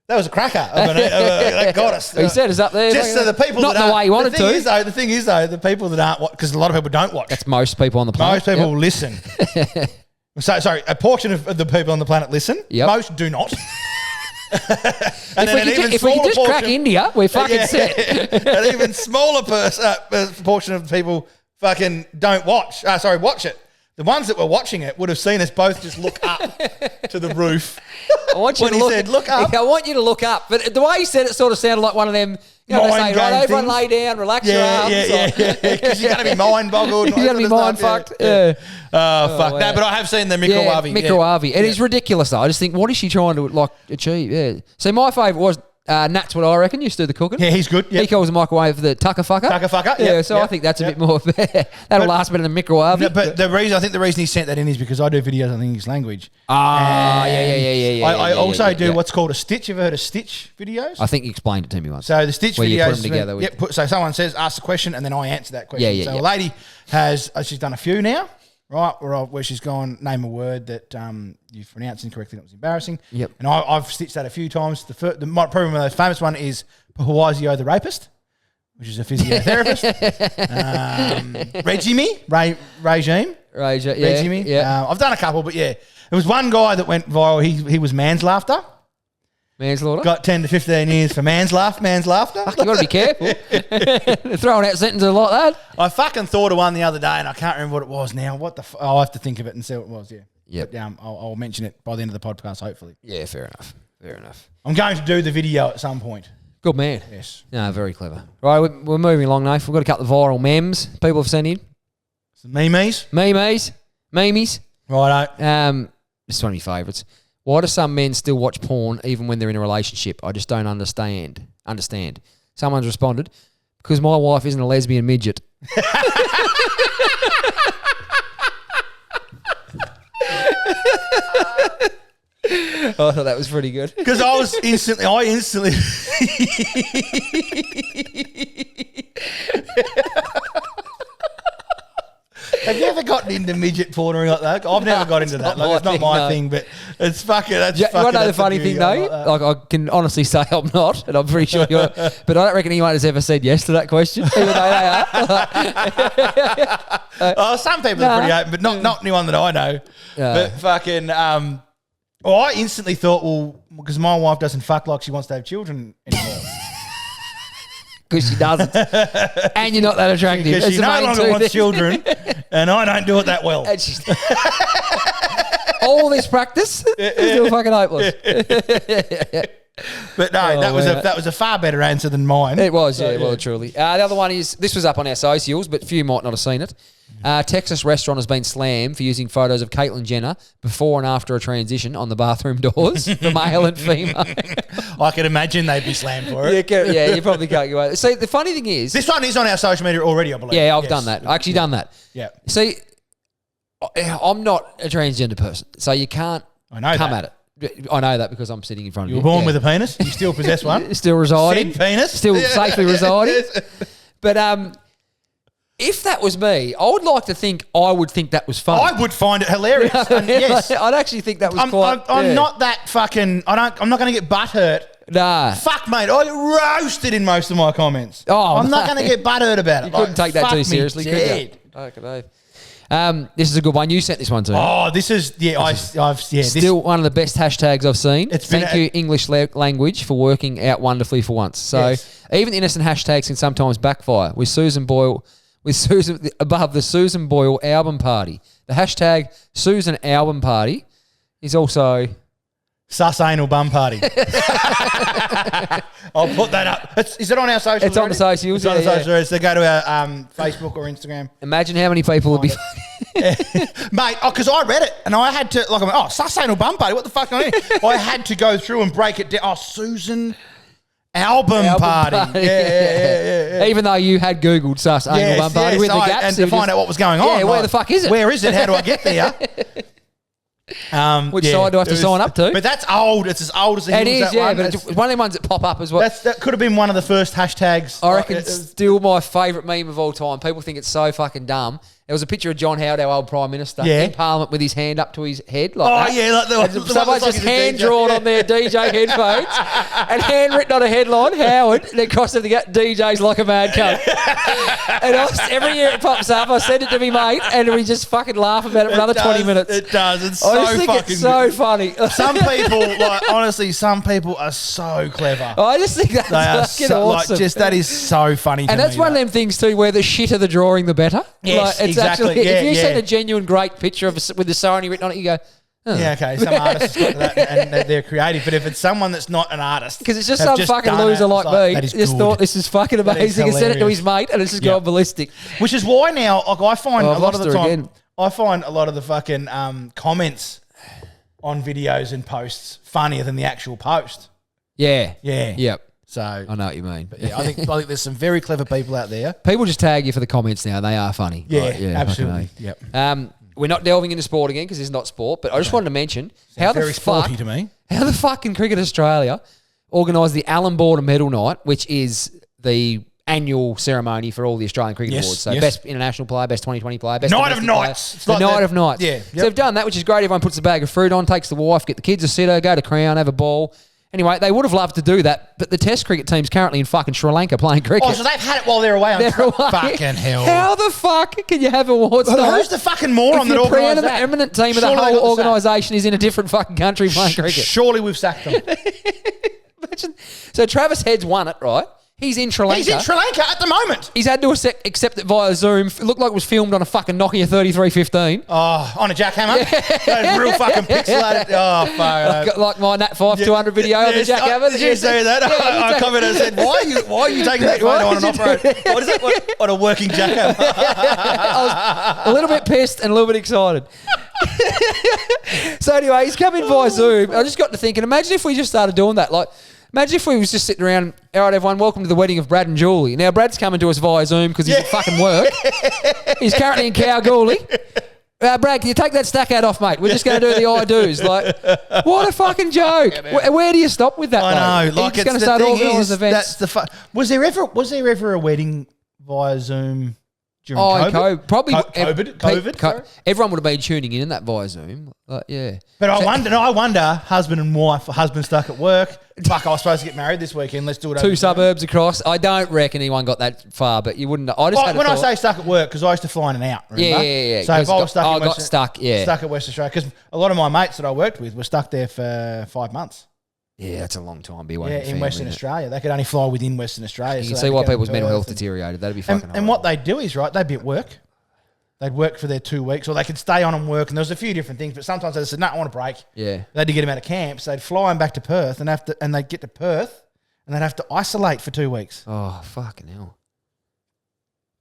That was a cracker. That got us. He said it's up there. Just so the people not that the aren't- way you wanted the thing to. Is, though, the thing is, though, the people that aren't... Because a lot of people don't watch. That's most people on the planet. Most people Yep. listen. Sorry, a portion of the people on the planet listen. Yep. Most do not. If we could just crack India, we're fucking set. An even smaller portion of the people fucking don't watch. Watch it. The ones that were watching it would have seen us both just look up to the roof. I want you When to he look, said, "Look up." I want you to look up. But the way he said it sort of sounded like one of them, you know, they Mind say, right, game everyone things. lay down, relax your arms. Yeah. Because you're going to be mind boggled. You're going to be mind fucked. Yeah. Oh, fuck. wow. No, but I have seen the Yeah, microwave. microwave. It is ridiculous though. I just think, what is she trying to achieve? Yeah. So my favourite was Nat's what I reckon. Used to do the cooking. Yeah, he's good. He Yep. calls the microwave the tucker fucker. Tucker fucker, Yeah. yep, So I yep, think that's a yep. bit more. That'll last better than microwave. No, but the reason he sent that in is because I do videos on the English language. Yeah. I also do yeah. what's called a stitch. You've heard of stitch videos? I think you explained it to me once. So the stitch Where videos. you put them together with- So someone asks a question and then I answer that question. Yeah, so yeah. a lady has, she's done a few now, right? Where she's gone, name a word that you've pronounced incorrectly and it was embarrassing. Yep. And I've stitched that a few times. Probably the most famous one is Pahuazio the rapist, which is a physiotherapist. Regime. Regime. Yeah. I've done a couple, but yeah. There was one guy that went viral. He was manslaughter. Manslaughter. Got 10 to 15 years for manslaughter. You got to be careful. Throwing out sentences like that. I fucking thought of one the other day, and I can't remember what it was now. I'll have to think of it and see what it was. Yeah. Yep. But I'll mention it by the end of the podcast, hopefully. Yeah, fair enough. I'm going to do the video at some point. Good man. Yes. No, very clever. Right, we're moving along, Nath. We've got a couple of viral memes people have sent in. Some memes. Memes. Righto. This is one of my favourites. Why do some men still watch porn even when they're in a relationship? I just don't understand. Someone's responded, because my wife isn't a lesbian midget. I thought that was pretty good. Because I instantly. Have you ever gotten into midget porn or like that? I've never got into that. It's not my thing, but it's fucking. That's You fucking. want to know the that's funny beauty. thing I though? like that. Like I can honestly say I'm not, and I'm pretty sure you're. But I don't reckon anyone has ever said yes to that question, even though they are. Oh, some people are pretty open, but not anyone that I know. But fucking. Well, I instantly thought, well, because my wife doesn't fuck like she wants to have children anymore. Because she doesn't, and you're not that attractive. Because That's she the no main longer two wants things. children, and I don't do it that well. And she's- All this practice, still fucking hopeless. But no, that was a far better answer than mine. It was, well, truly. The other one is, this was up on our socials, but few might not have seen it. Texas restaurant has been slammed for using photos of Caitlyn Jenner before and after a transition on the bathroom doors for male and female. I can imagine they'd be slammed for it. Yeah, you probably can't go away. See, the funny thing is... This one is on our social media already, I believe. Yeah, I've done that. I actually done that. Yeah. See, I'm not a transgender person, so you can't come at it. I know that because I'm sitting in front of you. You were born with a penis. You still possess one. Still residing. Said penis. Still safely residing. But if that was me, I would like to think I would think that was fun. I would find it hilarious. And yes, I'd actually think that was I'm not that fucking. I'm not going to get butthurt. Nah. Fuck, mate. I get roasted in most of my comments. Oh, I'm not going to get butthurt about it. You couldn't take that too seriously, could you? Dead. This is a good one. You sent this one to me. Oh, this is Still one of the best hashtags I've seen. Thank you, English language, for working out wonderfully for once. So even innocent hashtags can sometimes backfire. With Susan above the Susan Boyle album party. The hashtag Susan album party is also sus anal bum party. I'll put that up. Is it on our socials? It's on the socials. It's on the socials. So go to our Facebook or Instagram. Imagine how many people would be... Mate, because I read it and I had to, like, sus anal bum party, what the fuck? I had to go through and break it down. Oh, Susan album party. Yeah. Even though you had Googled sus anal bum party with the gaps. And to find out what was going on. Yeah, where the fuck is it? Where is it? How do I get there? Which side do I have to sign up to? But that's old. It's as old as the It hills, is, yeah, but it's one of the ones that pop up as well. That could have been one of the first hashtags. I reckon it's still my favourite meme of all time. People think it's so fucking dumb. There was a picture of John Howard, our old Prime Minister, in Parliament with his hand up to his head. Like someone just hand-drawn on their DJ headphones and handwritten on a headline, Howard, and then crossed everything out, DJ's like a mad cunt. And every year it pops up, I send it to me mate, and we just fucking laugh about it for another 20 minutes. It does. It's I so just think fucking it's so good. funny. Some people, honestly, some people are so clever. I just think that's fucking awesome. That is so funny to me. And that's one of them things too where the shitter the drawing, the better. Yes, it's exactly. Actually, if you've seen a genuine great picture of with the Sony written on it, you go, oh. Yeah, okay. Some artists got to that and they're creative. But if it's someone that's not an artist, because it's just some fucking loser like me, just thought this is fucking amazing and sent it to his mate, and it's just gone ballistic. Which is why now, I find a lot of the time, again. I find a lot of the fucking comments on videos and posts funnier than the actual post. Yeah. Yep. So I know what you mean. But I think there's some very clever people out there. People just tag you for the comments now. They are funny. Yeah, absolutely. Yep. We're not delving into sport again because it's not sport, but I just wanted to mention how the fuck can Cricket Australia organise the Alan Border Medal Night, which is the annual ceremony for all the Australian Cricket Awards. So best international player, best 2020 player, best Night of player. Nights. It's the Night of Nights. Yeah. So they've done that, which is great. Everyone puts a bag of fruit on, takes the wife, get the kids a sitter, go to Crown, have a ball. Anyway, they would have loved to do that, but the Test cricket team's currently in fucking Sri Lanka playing cricket. Oh, so they've had it while they're away on fucking hell. How the fuck can you have awards night? Who's the fucking moron that organised that? The eminent team of the whole organisation is in a different fucking country playing cricket. Surely we've sacked them. Imagine. So Travis Head's won it, right? He's in Sri Lanka. He's in Sri Lanka at the moment. He's had to accept it via Zoom. It looked like it was filmed on a fucking Nokia 3315. Oh, on a jackhammer? That real fucking pixelated. Oh, fuck. Like my Nat 5200 video on the jackhammer. Did you see that? I commented and said, why are you taking that photo on an operator? What is it? On a working jackhammer? I was a little bit pissed and a little bit excited. So anyway, he's come in via Zoom. I just got to thinking, imagine if we just started doing that. Like, imagine if we was just sitting around, all right, everyone, welcome to the wedding of Brad and Julie. Now, Brad's coming to us via Zoom because he's at fucking work. He's currently in Kalgoorlie. Brad, can you take that stack out off, mate? We're just going to do the I-do's. Like, what a fucking joke. Where do you stop with that, I know. Like, he's going to start organising events. Was there ever a wedding via Zoom during COVID? Probably COVID. Everyone would have been tuning in that via Zoom. Yeah. But I wonder, husband and wife, husband stuck at work. Fuck, I was supposed to get married this weekend. Let's do it. 2 suburbs across. I don't reckon anyone got that far, but you wouldn't. I say stuck at work, because I used to fly in and out. Remember? Yeah. So if I was stuck, stuck at West Australia, because a lot of my mates that I worked with were stuck there for 5 months. Yeah, that's a long time to be away. Yeah, in Western Australia, they could only fly within Western Australia. You can see why people's mental health deteriorated. That'd be fucking. And what they do is right, they'd be at work. They'd work for their 2 weeks, or they could stay on and work. And there was a few different things, but sometimes they said, "No, I want a break." Yeah. They had to get them out of camp, so they'd fly them back to Perth, and they'd get to Perth, and they'd have to isolate for 2 weeks. Oh, fucking hell.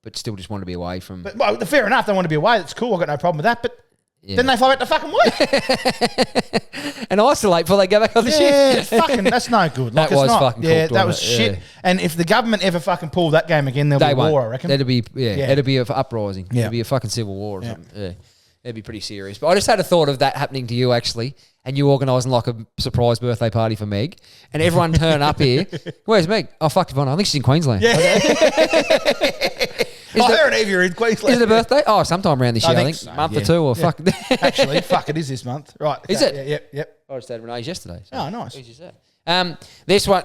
But still just want to be away from... But well, fair enough, they want to be away. That's cool. I've got no problem with that. But then they fly back to fucking work. and isolate before they go back on the shift. That's no good. That was fucking cool. Yeah, that was shit. Yeah. And if the government ever fucking pull that game again, there'll be war, I reckon. That'd be, it'd be an uprising. Yeah. It'd be a fucking civil war or something. Yeah. It'd be pretty serious. But I just had a thought of that happening to you, actually, and you organising like a surprise birthday party for Meg, and everyone turn up here. Where's Meg? Oh, fuck, Yvonne. I think she's in Queensland. Yeah. Her and Eve are in Queensland. Is it a birthday? Oh, sometime around this year, I think. So, Month or two, or fuck. Actually, fuck, it is this month. Right. Is it? Yeah, yep. I just had Renee's yesterday. So Oh, nice. easy as that.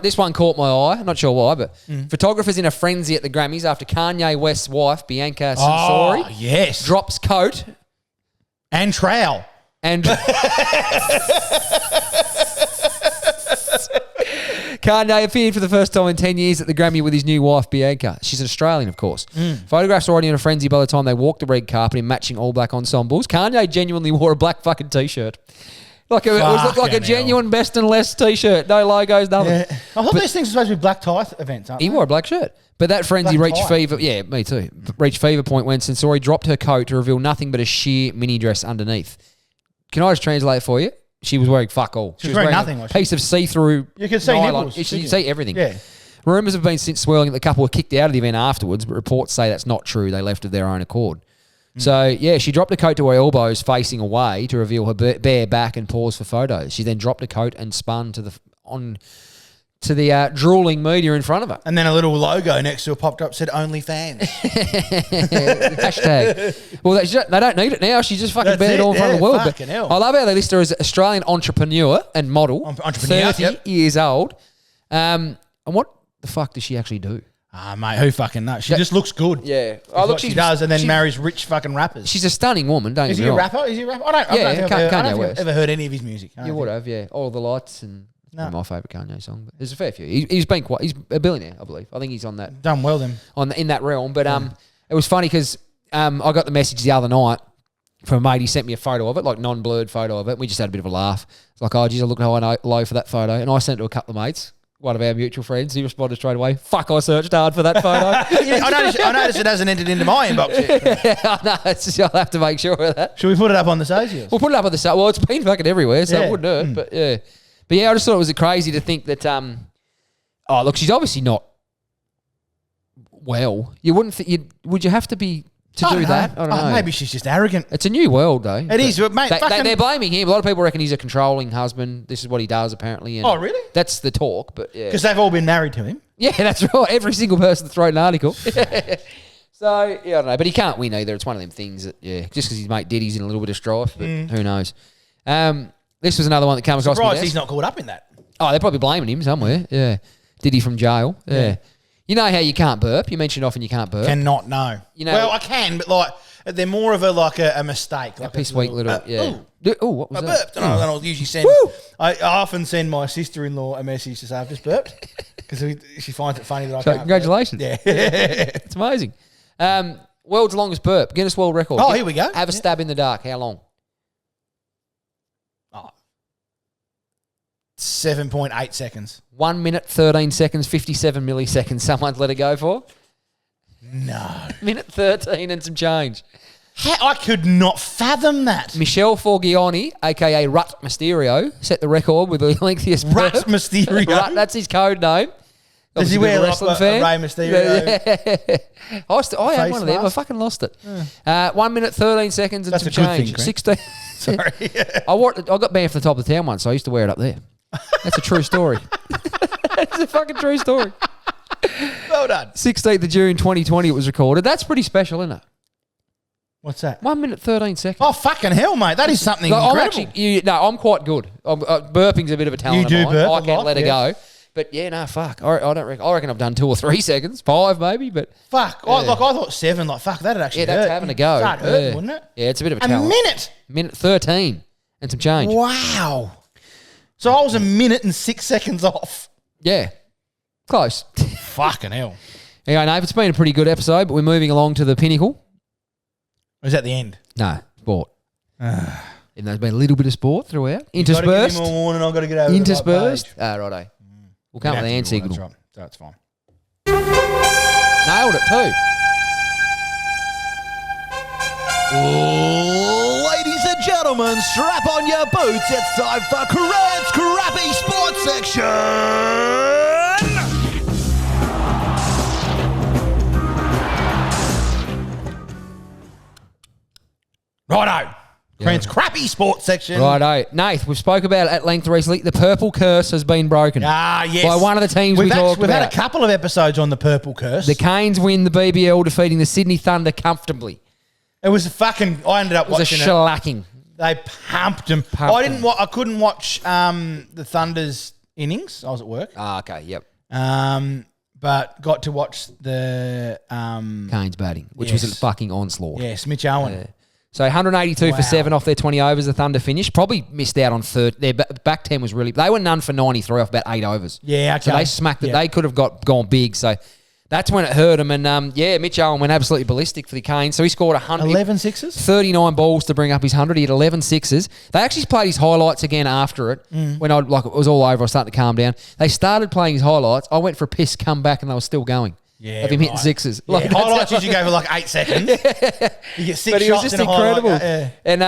This one caught my eye. I'm not sure why, but photographers in a frenzy at the Grammys after Kanye West's wife, Bianca Censori, yes. drops coat And trowel. and... Kanye appeared for the first time in 10 years at the Grammy with his new wife, Bianca. She's an Australian, of course. Photographs were already in a frenzy by the time they walked the red carpet in matching all-black ensembles. Kanye genuinely wore a black fucking T-shirt. It looked like a genuine best and less T-shirt. No logos, nothing. Yeah. I thought these things are supposed to be black tie events, aren't He they? wore a black shirt. But that frenzy Black reached tie. fever... Yeah, me too. Reached fever point when Censori dropped her coat to reveal nothing but a sheer mini dress underneath. Can I just translate it for you? She was wearing fuck all. She was wearing nothing, a was she? piece of see-through You could see nylon. nipples, You couldn't could you? see everything. Yeah. Rumours have been since swirling that the couple were kicked out of the event afterwards, but reports say that's not true. They left of their own accord. So, yeah, she dropped a coat to her elbows facing away to reveal her bare back and paused for photos. She then dropped a coat and spun to the drooling media in front of her. And then a little logo next to it popped up, said OnlyFans. Hashtag. Well, they don't need it now. She's just fucking That's bare it it, all in front of the yeah, world. But fucking hell. I love how they list her as an Australian entrepreneur and model. Entrepreneur, 30 yep. years old. And what the fuck does she actually do? Ah, mate, who fucking knows? She just looks good. Yeah. Oh, look, she does, and then marries rich fucking rappers. She's a stunning woman, don't Is you? he a rapper? Is he a rapper? I don't Yeah, think Kanye I've West. ever heard any of his music. You would have, yeah. All the Lights and No. my favourite Kanye song. But there's a fair few. He's a billionaire, I believe. I think he's on that Done well then. in that realm. But it was funny because I got the message the other night from a mate. He sent me a photo of it, like non-blurred photo of it. We just had a bit of a laugh. It's like, oh, geez, I look low for that photo. And I sent it to a couple of mates, one of our mutual friends. He responded straight away, fuck, I searched hard for that photo. Yeah, I noticed it hasn't entered into my inbox yet. I know, I'll have to make sure of that. Should we put it up on the socials? We'll put it up on the site. Well, it's been fucking everywhere, so Yeah. it wouldn't hurt. But yeah. But yeah, I just thought it was crazy to think that, oh, look, she's obviously not well. You wouldn't think, would you have to be to do that? I don't know. Maybe she's just arrogant. It's a new world, though. It is, but mate. They're blaming him. A lot of people reckon he's a controlling husband. This is what he does, apparently. And Oh, really? That's the talk, but yeah. Because they've all been married to him. Yeah, that's right. Every single person that's wrote an article. So, yeah, I don't know. But he can't win either. It's one of them things that, yeah, just because his mate did, he's in a little bit of strife, but who knows. This was another one that came across my Surprised desk. he's not caught up in that. Oh, they're probably blaming him somewhere. Yeah. Did he from jail? Yeah. You know how you can't burp? You mentioned often you can't burp. Cannot know. You know- well, I can, but like they're more of a mistake. A Like piss weak little, yeah. Ooh, Oh, what was I that? burped. And I'll usually send. Woo! I often send my sister-in-law a message to say I've just burped because she finds it funny that I So can't. congratulations. Burp. Yeah. It's amazing. World's longest burp. Guinness World Record. Oh, here we go. Have a stab in the dark. How long? 7.8 seconds. 1 minute, 13 seconds, 57 milliseconds. Someone's let it go for. No. Minute 13 and some change. I could not fathom that. Michelle Forgione, a.k.a. Rut Mysterio, set the record with the lengthiest burp. Rat Mysterio. Rut, that's his code name. Does he Obviously a wear like wrestling a fan. Ray Mysterio? I had Face one of them. I mask? fucking lost it. 1 minute, 13 seconds and That's some a good change. thing, Greg. 16. Sorry. I got banned from the top of the town once, so I used to wear it up there. That's a true story. That's a fucking true story. Well done. 16th of June 2020 it was recorded. That's pretty special, isn't it? What's that? 1 minute, 13 seconds. Oh, fucking hell, mate. That is something Like, incredible. I'm quite good. Burping's a bit of a talent You do of mine. burp I a can lot, let it yeah. go. But yeah, no, fuck. I don't reckon. I reckon I've done 2 or 3 seconds, 5 maybe. But Fuck. Yeah. I thought 7. Like, fuck, that'd actually yeah, that's hurt. having a go. That'd hurt, Yeah. wouldn't it? Yeah, it's a bit of a A talent. minute. Minute 13 and some change. Wow. So I was a minute and 6 seconds off. Yeah, close. Fucking hell. Anyway, Nave, it's been a pretty good episode, but we're moving along to the pinnacle. Or is that the end? No, sport. And there's been a little bit of sport throughout. You've got to give Interspersed. him a warning. I've got to get over Interspersed. the right page. Righto. We'll come with the hand That's signal. right. So it's fine. Nailed it too. Ladies and gentlemen, strap on your boots. It's time for Cred's Crappy Sports Section. Righto. Cran's crappy sports section. Righto. Nath, we've spoke about it at length recently. The purple curse has been broken. Ah, yes. By one of the teams we talked We've about. had a couple of episodes on the purple curse. The Canes win the BBL, defeating the Sydney Thunder comfortably. It was a fucking. I ended up It was a watching it. shellacking. They pumped them. Pumped I didn't. them. I couldn't watch the Thunder's innings. I was at work. Ah, okay, yep. But got to watch the Canes batting, which Yes. was a fucking onslaught. yes, Mitch Owen. So 182 Wow. for 7 off their 20 overs. The Thunder finished. Probably missed out on third. Their back 10 was really. They were none for 93 off about 8 overs. Yeah, okay. So they smacked it. Yeah. They could have gone big. So that's when it hurt them. And Mitch Owen went absolutely ballistic for the Canes. So he scored 100. 11 sixes. 39 balls to bring up his 100. He had 11 sixes. They actually played his highlights again after it. When it was all over, I was starting to calm down. They started playing his highlights. I went for a piss, come back, and they were still going. Yeah, of him hitting right. sixes. Yeah, that's highlights how- usually go for like 8 seconds. You get 6 but he was shots just in a highlight. incredible. Yeah. And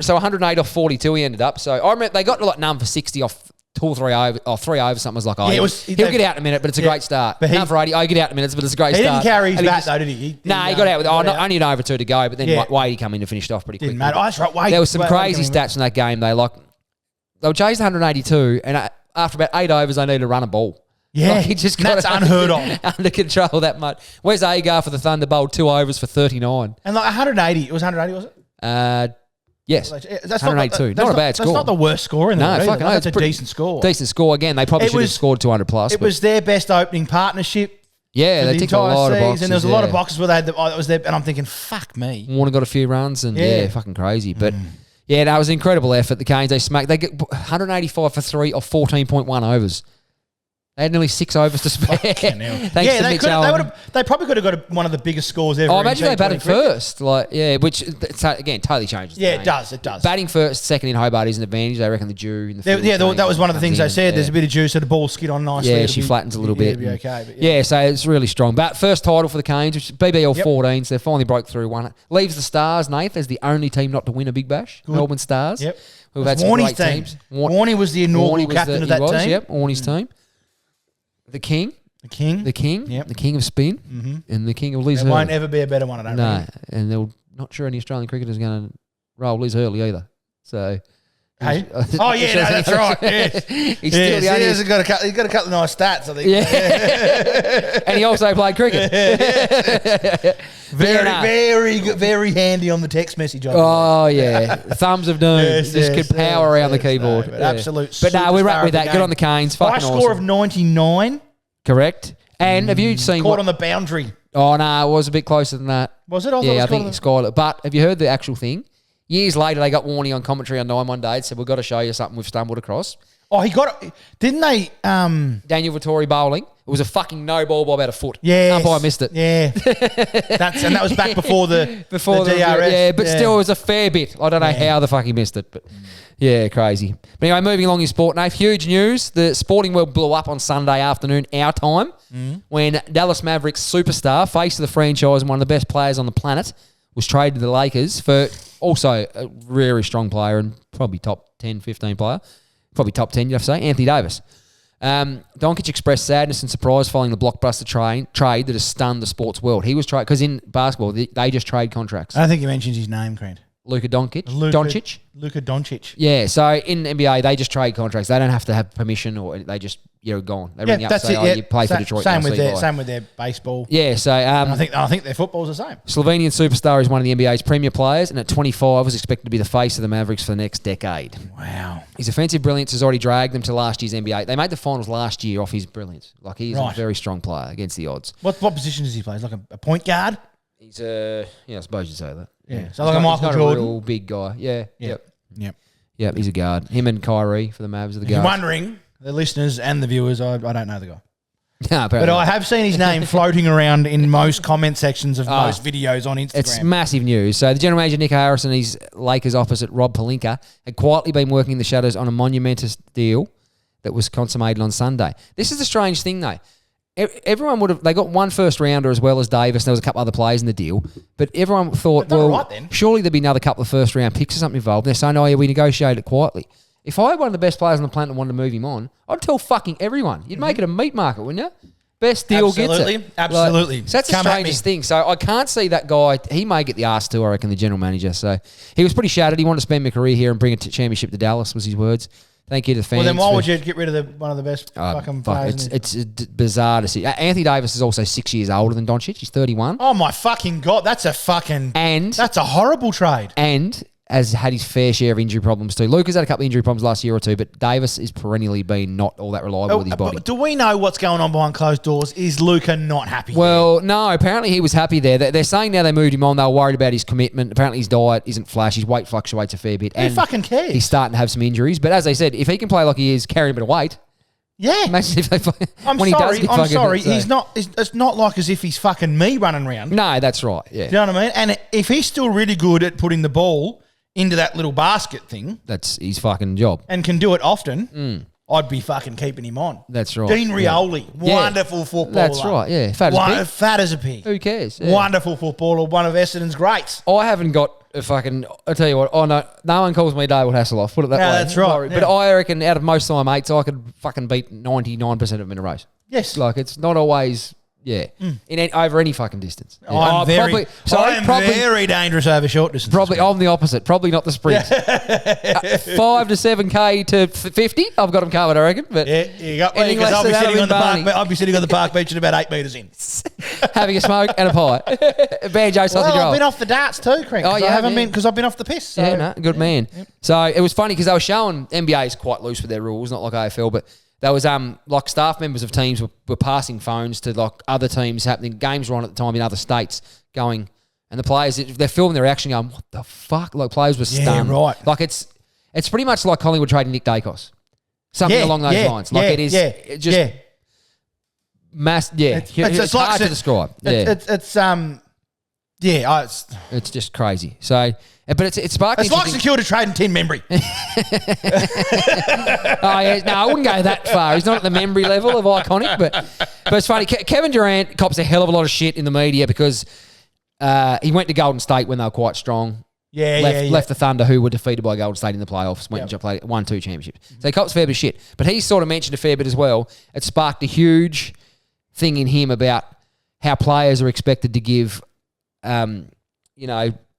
108 off 42 he ended up. So I remember they got to like none for 60 off 2 or 3 over, or 3 over something. Was like, Yeah, it was- he'll get out in a minute, but it's a Yeah, great start. but he- None for 80, get out in a minute, but it's a great He start. didn't carry his And he bat just- though, did he? Nah, he got out with only an over 2 to go, but then Yeah. Wade come in and finished off pretty quickly. Didn't matter. Oh, that's right. Wade. There was some Wade crazy came in. stats in that game. They were chasing 182, and after about 8 overs, they needed to run a ball. Yeah, Like, he just got that's it unheard of. under control that much. Where's Agar for the Thunder bowled 2 overs for 39? And like 180. It was 180, was it? Yes. That's 182. Not Not a bad That's score. not the worst score in there. No, either. fucking no. That's It's a pretty decent score. Decent score again. They probably It should have was- scored 200 plus. It but was their best opening partnership. yeah, for they the ticked a entire lot of season. boxes. There was a lot of yeah. boxes where they had. It was there, and I'm thinking, fuck me. Warner got a few runs and Yeah. fucking crazy. But yeah, that was an incredible effort. The Canes, they smacked. They get 185 for 3 or 14.1 overs. They had nearly 6 overs to spare. Fucking hell. Thanks Yeah, to they Mitch could. Owen. They probably could have got one of the biggest scores ever. Oh, in imagine they batted T20 cricket. first. Which again totally changes. the Yeah, game. it does. It does. Batting first, second in Hobart is an advantage. They reckon the dew in the field. That was one of the things they said. There's a bit. bit of juice, so the ball skid on nicely. Yeah, It'll she be- flattens a little yeah, bit. It'll be okay. But Yeah, so it's really strong. But first title for the Canes, which is BBL Yep. 14s. They finally broke through one. Leaves the Stars, Nath, as the only team not to win a Big Bash. Melbourne Stars. Yep. Who've had some Warnie's great team. teams. Warnie was the inaugural captain of that team. Yep, Warnie's team. The King. The king. The King. Yep. The King of Spin. And the King of Liz There won't Hurley. ever be a better one, I don't No, think. and they're not sure any Australian cricketers are going to roll Liz Hurley either. So. Hey? Oh, yeah, no, that's right. Yes. He's Yeah, still the only. he's got a couple of nice stats, I think. Yeah. And he also played cricket. Very, Yeah, no. very good, very handy on the text message. I believe. Oh, yeah. Thumbs of doom. Yes, Just yes, could power around the yes, keyboard. no, but Yeah. absolute But no, we're superstar up with of the that. Good game. on the Canes. High Fucking score awesome. of 99. Correct. And have you seen Caught what? on the boundary. Oh, no, it was a bit closer than that. Was it? I thought it Yeah, was I caught think on he the- scored it. But have you heard the actual thing? Years later, they got Warnie on commentary on 9 one day and said, we've got to show you something we've stumbled across. Oh, he got it. Didn't they? Daniel Vittori bowling. It was a fucking no ball by about a foot. Yes. Umpire missed it. Yeah. And that was back before the Before the DRS. yeah, but still, it was a fair bit. I don't know how the fuck he missed it, but yeah, crazy. But anyway, moving along in sport, Nate, huge news. The sporting world blew up on Sunday afternoon, our time, when Dallas Mavericks superstar, face of the franchise and one of the best players on the planet, was traded to the Lakers for also a very strong player and probably top 10, 15 player. Probably top 10, you have to say, Anthony Davis. Doncic expressed sadness and surprise following the blockbuster trade that has stunned the sports world. He was traded because in basketball they just trade contracts. I don't think he mentions his name, Grant. Luka Doncic. Luka Doncic. Yeah, so in the NBA they just trade contracts. They don't have to have permission or they just you're gone. They ring you up and say, you play for Detroit. Same now, with see you their bye." same with their baseball. Yeah, so I think their football's the same. Slovenian superstar is one of the NBA's premier players, and at 25 was expected to be the face of the Mavericks for the next decade. Wow. His offensive brilliance has already dragged them to last year's NBA. They made the finals last year off his brilliance. Like he's a Right. very strong player against the odds. What position does he play? He's like a point guard? He's I suppose you'd say that. Yeah. So like a Michael he's Jordan. a real big guy. Yeah. Yep. Yep. He's a guard. Him and Kyrie for the Mavs are the If you're guards. wondering, the listeners and the viewers, I don't know the guy. No, But I have seen his name floating around in most comment sections of most videos on Instagram. It's massive news. So the general manager, Nick Harris, and his Lakers opposite, Rob Pelinka, had quietly been working in the shadows on a monumentous deal that was consummated on Sunday. This is the strange thing, though. Everyone would have... They got one first rounder as well as Davis, and there was a couple other players in the deal. But everyone thought, well, right then. surely there'd be another couple of first round picks or something involved. They're saying, oh, yeah, we negotiated it quietly. If I had one of the best players on the planet and wanted to move him on, I'd tell fucking everyone. You'd make it a meat market, wouldn't you? Best deal gets it. Absolutely. So that's the strangest thing. So I can't see that guy. He may get the arse too, I reckon, the general manager. So he was pretty shattered. He wanted to spend my career here and bring a championship to Dallas, was his words. Thank you to the fans. Well, then why would you get rid of one of the best fucking players? It's bizarre to see. Anthony Davis is also 6 years older than Doncic. He's 31. Oh, my fucking God. That's a fucking... That's a horrible trade. And has had his fair share of injury problems too. Luke has had a couple of injury problems last year or two, but Davis is perennially been not all that reliable with his body. Do we know what's going on behind closed doors? Is Luka not happy? Well, no, apparently he was happy there. They're saying now they moved him on. They were worried about his commitment. Apparently his diet isn't flash. His weight fluctuates a fair bit. Who fucking cares? He's starting to have some injuries. But as they said, if he can play like he is, carrying a bit of weight... Yeah. Imagine if they play, I'm sorry. He's not... It's not like as if he's fucking me running around. No, that's right. Yeah. Do you know what I mean? And if he's still really good at putting the ball into that little basket thing... That's his fucking job. And can do it often... I'd be fucking keeping him on. That's right. Dean Rioli, wonderful footballer. That's right, yeah. Fat as a pig. Who cares? Yeah. Wonderful footballer, one of Essendon's greats. I haven't got a fucking... I'll tell you what, no one calls me David Hasselhoff, put it that way. That's right. But I reckon out of most of my mates, I could fucking beat 99% of them in a race. Yes. Like, it's not always... Yeah, over any fucking distance. Yeah. I'm very dangerous over short distance. Probably, I'm the opposite. Probably not the sprint. 5 to 7K to 50, I've got them covered, I reckon. But yeah, you got me because I'll be sitting on the park bench at about 8 metres in, having a smoke and a pie, banjo sausage roll. I've been off the darts too, Craig. Oh, you haven't been because I've been off the piss. So. Yeah, no, good man. Yep. So it was funny because they were showing NBA is quite loose with their rules, not like AFL, but. There was like staff members of teams were passing phones to like other teams happening. Games were on at the time in other states going, and the players they're filming their reaction going, "What the fuck?" Like players were stunned. Yeah, right. Like it's pretty much like Collingwood trading Nick Dacos, something along those lines. Like it is just mass. Yeah, it's hard to describe. It's just crazy. So. But it's sparking. It's like security trading Tim Membry. Oh yeah, no, I wouldn't go that far. He's not at the Membry level of iconic, but it's funny. Kevin Durant cops a hell of a lot of shit in the media because he went to Golden State when they were quite strong. Left the Thunder, who were defeated by Golden State in the playoffs, and played, won 2 championships. So he cops a fair bit of shit. But he sort of mentioned a fair bit as well. It sparked a huge thing in him about how players are expected to give,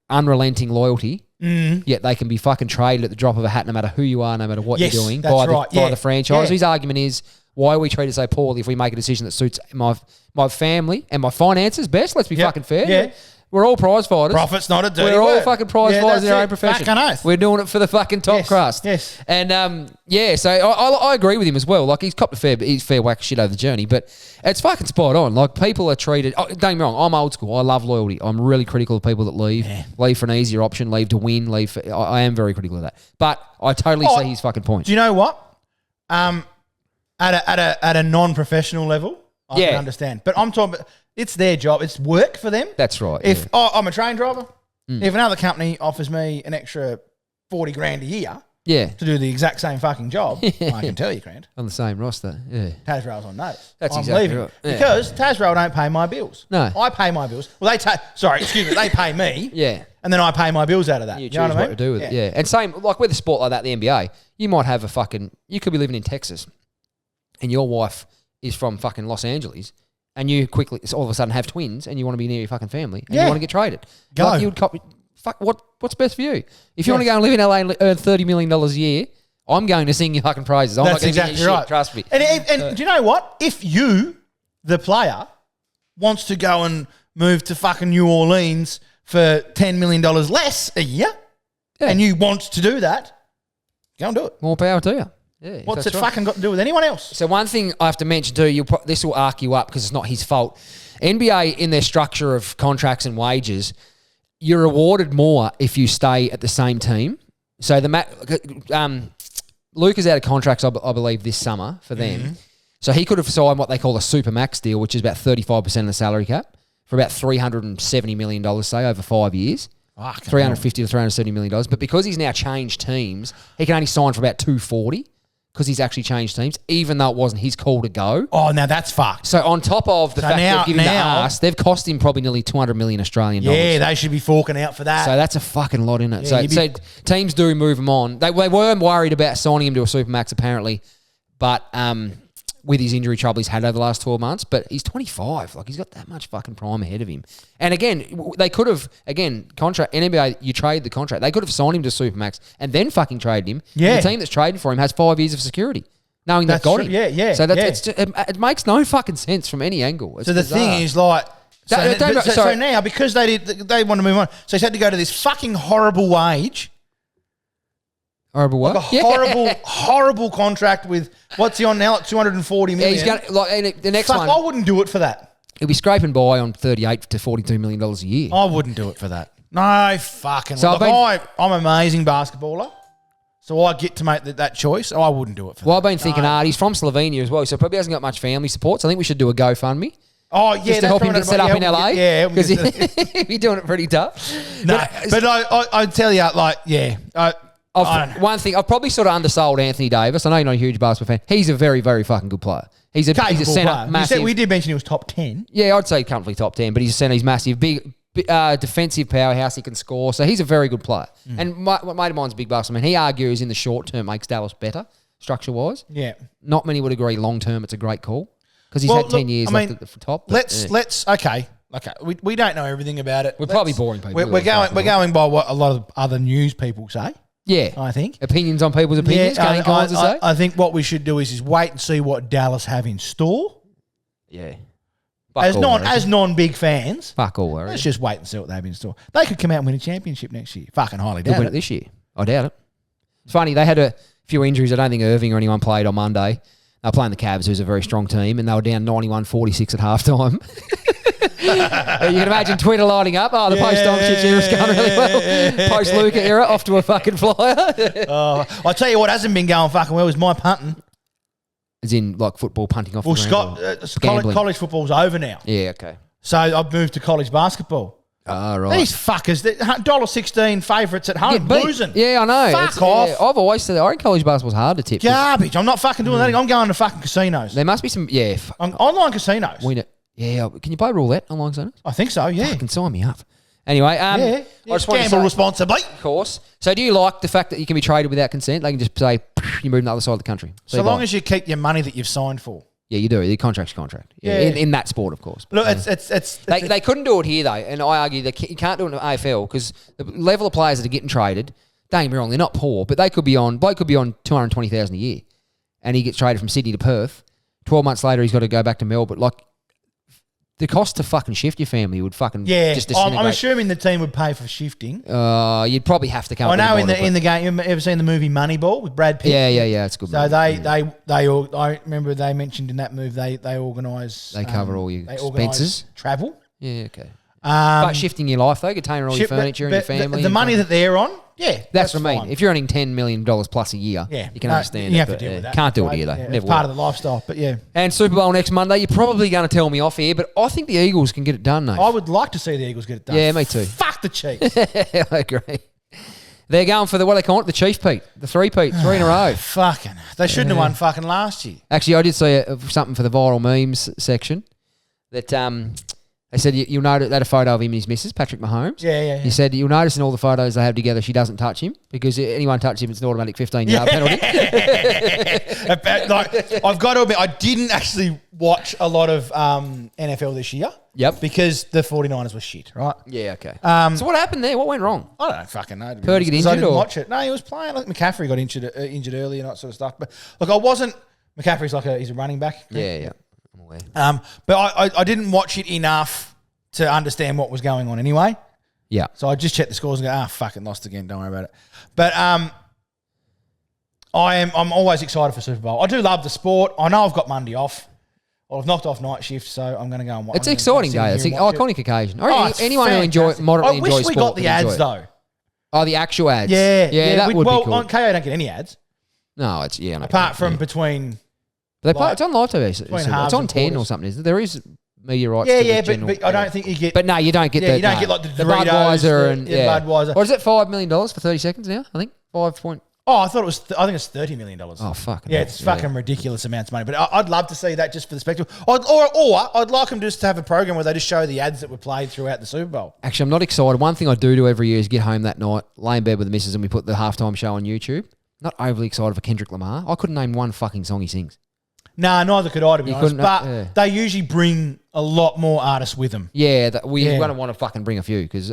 unrelenting loyalty, yet they can be fucking traded at the drop of a hat no matter who you are, no matter what you're doing, by the franchise. Yeah. His argument is, why are we treated so poorly if we make a decision that suits my family and my finances best? Let's be fucking fair. Yeah. We're all prize fighters. Profit's not a dirty We're all word. fucking prize fighters in our own profession. We're doing it for the fucking top crust. Yes. And so I agree with him as well. Like he's copped a fair whack of shit over the journey, but it's fucking spot on. Like people are treated. Don't get me wrong. I'm old school. I love loyalty. I'm really critical of people that leave for an easier option, leave to win, I am very critical of that. But I totally see his fucking point. Do you know what? At a non-professional level, I can understand. But I'm talking about. It's their job. It's work for them. That's right. If I'm a train driver, if another company offers me an extra 40 grand a year to do the exact same fucking job, I can tell you, Grant. On the same roster, Tasrail's on notice. That's I'm exactly leaving right. because Tasrail don't pay my bills. No. I pay my bills. Well, they pay me. Yeah. And then I pay my bills out of that. You know choose what I mean? to do with it. Yeah. And same, like with a sport like that, the NBA, you might have you could be living in Texas and your wife is from fucking Los Angeles. And you quickly, all of a sudden, have twins, and you want to be near your fucking family, and you want to get traded. Go. Like you would copy. Fuck, what's best for you? If you want to go and live in LA and earn $30 million a year, I'm going to sing your fucking praises. I'm not going to get your shit. Trust me. And do you know what? If you, the player, wants to go and move to fucking New Orleans for $10 million less a year, and you want to do that, go and do it. More power to you. Yeah, what's it fucking got to do with anyone else? So one thing I have to mention too, this will arc you up because it's not his fault. NBA, in their structure of contracts and wages, you're rewarded more if you stay at the same team. So Luke is out of contracts, I believe, this summer for them. So he could have signed what they call a super max deal, which is about 35% of the salary cap for about $370 million, say, over 5 years. $350 to $370 million. But because he's now changed teams, he can only sign for about $240 because he's actually changed teams, even though it wasn't his call to go. Oh, now that's fucked. So on top of the fact they've given the ass, they've cost him probably nearly 200 million Australian dollars. Yeah, they should be forking out for that. So that's a fucking lot, isn't it? Yeah, So teams do move him on. They were worried about signing him to a Supermax apparently, but with his injury trouble he's had over the last 12 months, but he's 25. Like, he's got that much fucking prime ahead of him. And again, they could have, contract, NBA, you trade the contract. They could have signed him to Supermax and then fucking traded him. Yeah. And the team that's trading for him has 5 years of security, knowing they've got him. Yeah. So it makes no fucking sense from any angle. It's so the bizarre. thing is, like... So now, because they want to move on, so he's had to go to this fucking horrible wage. Horrible what? Like a horrible contract with, what's he on now? Like $240 million. Yeah, he's got, like, the next one. I wouldn't do it for that. He'll be scraping by on $38 to $42 million a year. I wouldn't do it for that. No, fucking. So Look, I'm an amazing basketballer, so I get to make that choice. I wouldn't do it for that. Well, I've been thinking hard. He's from Slovenia as well, so probably hasn't got much family support. So I think we should do a GoFundMe. Oh, yeah. Just to help him get set up in LA. Yeah. Because he'd be doing it pretty tough. No, but I tell you, like, yeah. One thing, I've probably sort of undersold Anthony Davis. I know you're not a huge basketball fan. He's a very, very fucking good player. He's a centre, massive. We did mention he was top 10. Yeah, I'd say comfortably top 10, but he's a centre. He's massive, big defensive powerhouse. He can score, so he's a very good player. And my mate of mine's a big basketball man. He argues in the short term makes Dallas better, structure-wise. Yeah. Not many would agree long term it's a great call because he's had 10 years left at the top. Okay. We don't know everything about it. We're probably boring people. We're going by what a lot of other news people say. Yeah. I think. Opinions on people's opinions, Kane Collins to say. I think what we should do is wait and see what Dallas have in store. Yeah. As non-big fans. Fuck all worries. Let's just wait and see what they have in store. They could come out and win a championship next year. Fucking highly doubt They'll win it this year. I doubt it. It's funny, they had a few injuries. I don't think Irving or anyone played on Monday. They were playing the Cavs, who's a very strong team, and they were down 91-46 at halftime. You can imagine Twitter lighting up. Oh, the post-Doncic era's going really well. Post-Luka era, off to a fucking flyer. I'll tell you what hasn't been going fucking well is my punting. As in, like, football punting off the ground? College football's over now. Yeah, okay. So I've moved to college basketball. Ah, right. These fuckers, $1.16 favourites at home, losing. Yeah, I know. Fuck off. Yeah, I've always said that. I think college basketball's hard to tip. Garbage. I'm not fucking doing that. I'm going to fucking casinos. There must be some, Online casinos. Yeah, can you play roulette online casinos? I think so, yeah. Fucking sign me up. Anyway, I just want to gamble responsibly. Of course. So do you like the fact that you can be traded without consent? They can just say, you move to the other side of the country. So long as you keep your money that you've signed for. Yeah, you do. The contract's contract. Yeah. In that sport, of course. Look, they couldn't do it here, though, and I argue you can't do it in the AFL because the level of players that are getting traded, don't get me wrong, they're not poor, but Blake could be on $220,000 a year, and he gets traded from Sydney to Perth. 12 months later, he's got to go back to Melbourne. Like, the cost to fucking shift your family would fucking just disintegrate. I'm assuming the team would pay for shifting. You'd probably have to come. I know in the game. You ever seen the movie Moneyball with Brad Pitt? Yeah, it's a good. So they all. I remember they mentioned in that movie they organise. They cover all your expenses, travel. Yeah, okay. But shifting your life though, containing all your furniture and your family. The money that they're on, that's what I mean. If you're earning $10 million plus a year, you can understand you it. Have to deal with that. Can't do it here though. Yeah, Never it's part of the lifestyle, but yeah. And Super Bowl next Monday, you're probably going to tell me off here, but I think the Eagles can get it done, mate. I would like to see the Eagles get it done. Yeah, me too. Fuck the Chiefs. I agree. They're going for what do they call it? The Chief Pete. The 3-peat, 3 in a row. Fucking. They shouldn't have won fucking last year. Actually, I did see something for the viral memes section that they said you'll notice they had a photo of him and his missus, Patrick Mahomes. Yeah. He said you'll notice in all the photos they have together she doesn't touch him because anyone touches him it's an automatic 15-yard penalty. I've got to admit, I didn't actually watch a lot of NFL this year. Yep. Because the 49ers were shit, right? Yeah, okay. So what happened there? What went wrong? I don't fucking know. Purdy get injured I didn't or? watch it. No, he was playing. Like McCaffrey got injured early and that sort of stuff. But look, I wasn't. McCaffrey's he's a running back. Yeah. I'm aware. But I didn't watch it enough to understand what was going on anyway. Yeah. So I just checked the scores and go, fucking lost again. Don't worry about it. But I'm always excited for Super Bowl. I do love the sport. I know I've got Monday off. Well, I've knocked off night shift, so I'm going to go and watch it. It's an exciting day. It's an iconic occasion. Anyone who moderately enjoys sport. I wish we got the ads, though. Oh, the actual ads. Yeah, that would be cool. On KO don't get any ads. No, it's, Apart from between But they play, Like, it's on live TV. It's halves on and 10 or quarters. something, isn't it? There is media rights. Yeah, to the yeah, general, but I don't think you get. But no, you don't get you don't get like the Doritos, Budweiser and Budweiser. What is it? $5 million for 30 seconds now? I think 5 point. Oh, I thought it was. I think it's $30 million. Oh fucking yeah, hell. it's fucking ridiculous amounts of money. But I'd love to see that just for the spectacle. Or I'd like them just to have a program where they just show the ads that were played throughout the Super Bowl. Actually, I'm not excited. One thing I do every year is get home that night, lay in bed with the missus, and we put the halftime show on YouTube. Not overly excited for Kendrick Lamar. I couldn't name one fucking song he sings. Nah, neither could I, to be You honest. couldn't, But they usually bring a lot more artists with them. Yeah, we're Yeah. going to want to fucking bring a few because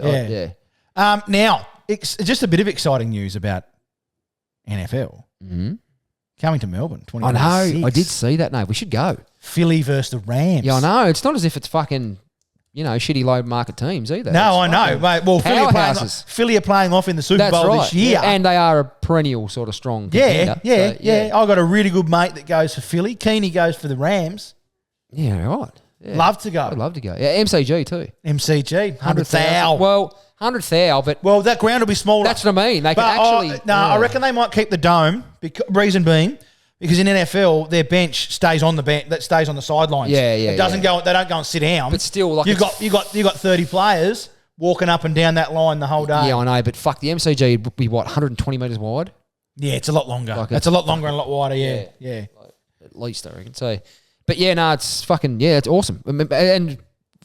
Now, just a bit of exciting news about NFL. Mhm. Coming to Melbourne, I 2026. know. I did see that. No, we should go. Philly versus the Rams. Yeah, I know. It's not as if it's fucking, shitty low market teams either. No, It's I know, fucking mate. Well, powerhouses. Philly are playing off in the Super That's Bowl right. this year. Yeah, and they are a perennial sort of strong contender. Yeah. I got a really good mate that goes for Philly. Keeney goes for the Rams. Yeah, right. Yeah. Love to go. I'd love to go. Yeah, MCG too. MCG, 100,000. Well, 100,000, but that ground will be smaller. that's what I mean. They can But actually. I reckon they might keep the dome. Reason being, because in NFL their bench stays on the bench, that stays on the sidelines. Yeah, yeah, It doesn't go. They don't go and sit down. But still, like you got 30 players walking up and down that line the whole day. Yeah, I know, but fuck, the MCG would be 120 metres wide? Yeah, it's a lot longer. Like it's a lot longer and a lot wider. Yeah. At least, I reckon. So, but yeah, no, it's fucking, it's awesome.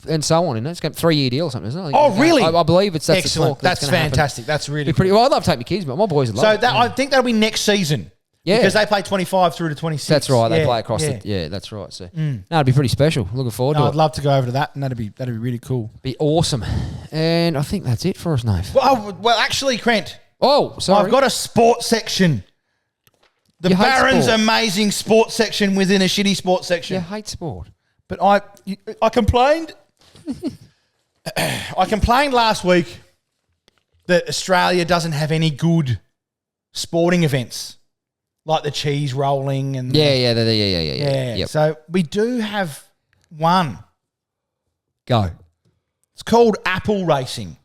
And so on, It's got a 3-year deal or something, isn't it? Oh, really? I believe that's Excellent. the talk. That's gonna happen. fantastic. That's really Be pretty. Well, I'd love to take my kids, but my boys would love So it. I think that'll be next season. Yeah. Because they play 25 through to 26. That's right. They Yeah, play across yeah. Yeah, that's right. So, no, it'd be pretty special. Looking forward No, to I'd it. love to go over to that, and that'd be really cool. Be awesome. And I think that's it for us, Nave. Well, actually, Crent, Oh, sorry. I've got a sports section. The You hate Baron's sport. amazing sports section within a shitty sports section. You hate sport. But I complained. I complained last week that Australia doesn't have any good sporting events like the cheese rolling and Yeah. Yep. So we do have one. Go. It's called Apple Racing.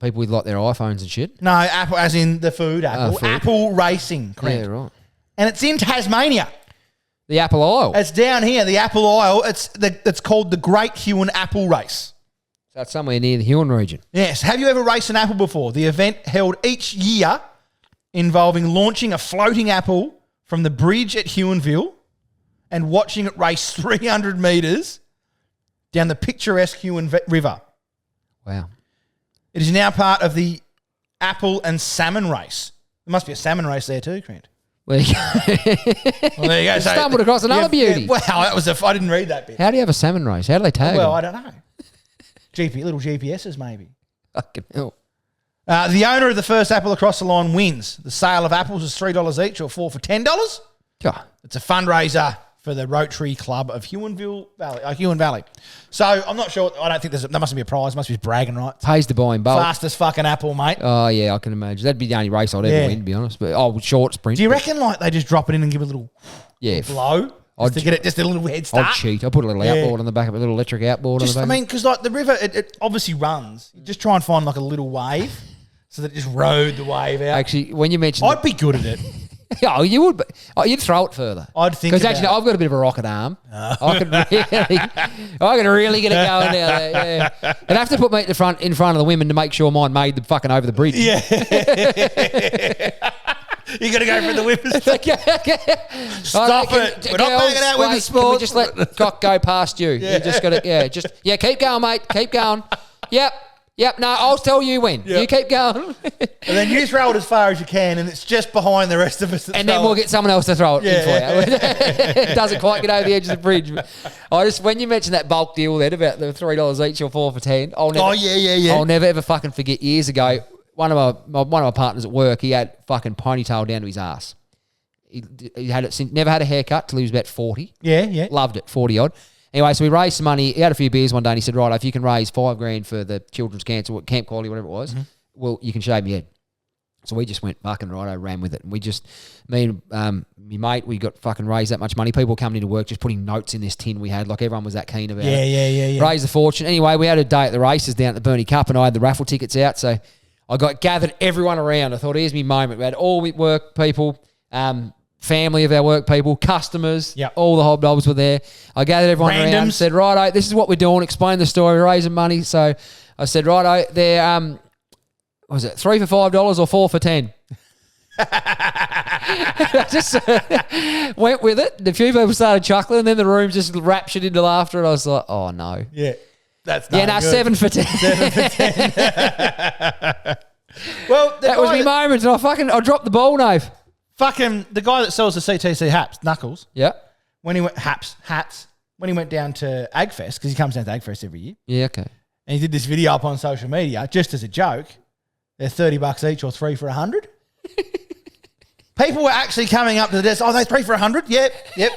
People with like their iPhones and shit. No, Apple as in the food Apple. food. Apple Racing, correct. Yeah, right. And it's in Tasmania. The Apple Isle. It's down here, the Apple Isle. It's called the Great Huon Apple Race. So it's somewhere near the Huon region. Yes. Have you ever raced an apple before? The event held each year involving launching a floating apple from the bridge at Huonville and watching it race 300 metres down the picturesque Huon River. Wow. It is now part of the apple and salmon race. There must be a salmon race there too, Trent. There you go. Well, there you go. Stumbled across another beauty. Wow, that was I didn't read that bit. How do you have a salmon race? How do they tag Well, them? I don't know. Little GPSs maybe. Fucking hell. The owner of the first apple across the line wins. The sale of apples is $3 each or 4 for $10. God. It's a fundraiser for the Rotary Club of Huon Valley. So I'm not sure. I don't think there mustn't be a prize. Must be bragging rights. Pays to buy in bulk. Fastest fucking apple, mate. Oh, yeah, I can imagine. That'd be the only race I'd Yeah. ever win, to be honest. But short sprint. Do you reckon like they just drop it in and give it a little Yeah. blow? Just to get it just a little head start? I'd cheat. I'll put a little Yeah. outboard on the back of it, a little electric outboard Just, on I the back. mean, because like the river, it obviously runs. You just try and find like a little wave so that it just rode the wave out. Actually, when you mentioned I'd be good at it. oh, you would. You'd throw it further. I'd think because about actually, it. I've got a bit of a rocket arm. I could really get it going down there. Yeah. I'd have to put me in front of the women to make sure mine made the fucking over the bridge. Yeah. You got to go for the whippers. Stop it. We're not banging out women's Can we sport. just let the cock go past you? You just got to, keep going, mate. Keep going. Yep. No, I'll tell you when. Yep. You keep going. And then you throw it as far as you can, and it's just behind the rest of us. And then we'll get someone else to throw it in for you. It doesn't quite get over the edge of the bridge. When you mentioned that bulk deal then about the $3 each or 4 for 10, I'll never ever fucking forget years ago. One of my partners at work, he had fucking ponytail down to his ass. He had it since never had a haircut till he was about 40. Yeah. Loved it, 40 odd. Anyway, so we raised some money. He had a few beers one day and he said, right, if you can raise $5,000 for the children's cancer, camp quality, whatever it was, well, you can shave my head. So we just went fucking righto, ran with it. And me and my mate, we got fucking raised that much money. People were coming into work just putting notes in this tin we had. Like everyone was that keen about it. Yeah. Raised the fortune. Anyway, we had a day at the races down at the Burnie Cup and I had the raffle tickets out. So I gathered everyone around. I thought, here's my moment. We had all my work people, family of our work people, customers, Yep. all the hobnobs were there. I gathered everyone around, Randoms. said, righto, this is what we're doing, explain the story, raising money. So I said, righto, they're, what was it, 3 for $5 or 4 for 10? I just went with it. A few people started chuckling, and then the room just raptured into laughter, and I was like, oh, no. Yeah. That's Yeah, no, good. 7 for 10. Well, That was my moment, and I dropped the ball, Nave. Fucking the guy that sells the CTC hats, Knuckles, Yeah. when he went hats, when he went down to Agfest, because he comes down to Agfest every year, Yeah, okay. and he did this video up on social media just as a joke. They're $30 each or 3 for $100. People were actually coming up to the desk. Oh, they 3 for $100? Yep.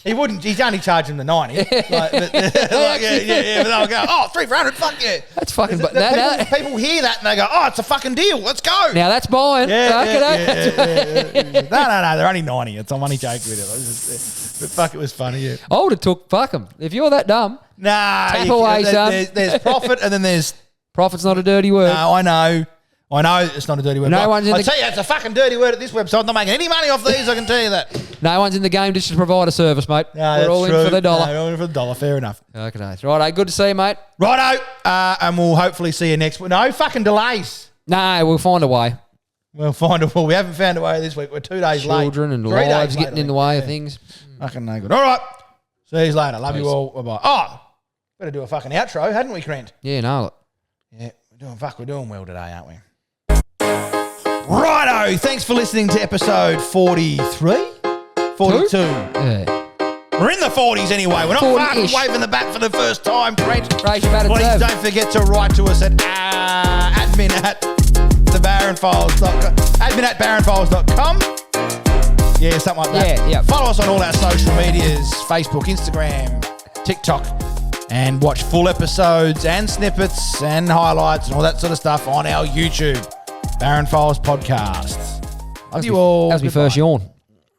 He wouldn't. He'd only charge them the 90. Yeah. But they'll go, oh, 3 for $100. Fuck yeah. That's fucking. People hear that and they go, oh, it's a fucking deal. Let's go. Now that's buying. Yeah. No. They're only 90. I'm only joking with it. But fuck, it was funny. Yeah. I would have took. Fuck them. If you're that dumb, Nah. Tap away, son. There's profit and then there's. profit's not a dirty word. No, I know it's not a dirty word. No But one's in I the- tell you, it's a fucking dirty word at this website. I'm not making any money off these, I can tell you that. No one's in the game just to provide a service, mate. No, We're that's all true. in for the dollar. No, we're all in for the dollar. Fair enough. Okay, right. Good to see you, mate. Righto. And we'll hopefully see you next week. No fucking delays. No, we'll find a way. We'll find a way. We haven't found a way this week. We're 2 days late. Children and 3 days lives late, getting I in the think. way of Yeah. things. Fucking no good. All right. See you later. Love Peace. you all. Bye-bye. Oh, better do a fucking outro, hadn't we, Crent? Yeah, no. Yeah, we're doing well today, aren't we? Righto. Thanks for listening to episode 43? 42. Yeah. We're in the 40s anyway. We're not 40-ish. fucking waving the bat for the first time, Crent. Raise your bat and Please serve. don't forget to write to us at admin at thebarronfiles.com. Admin at barronfiles.com. Yeah, something like that. Yeah. Follow us on all our social medias, Facebook, Instagram, TikTok, and watch full episodes and snippets and highlights and all that sort of stuff on our YouTube. Barron Files Podcast. Love you all. That was my first Goodbye. yawn.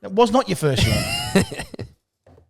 That was not your first yawn.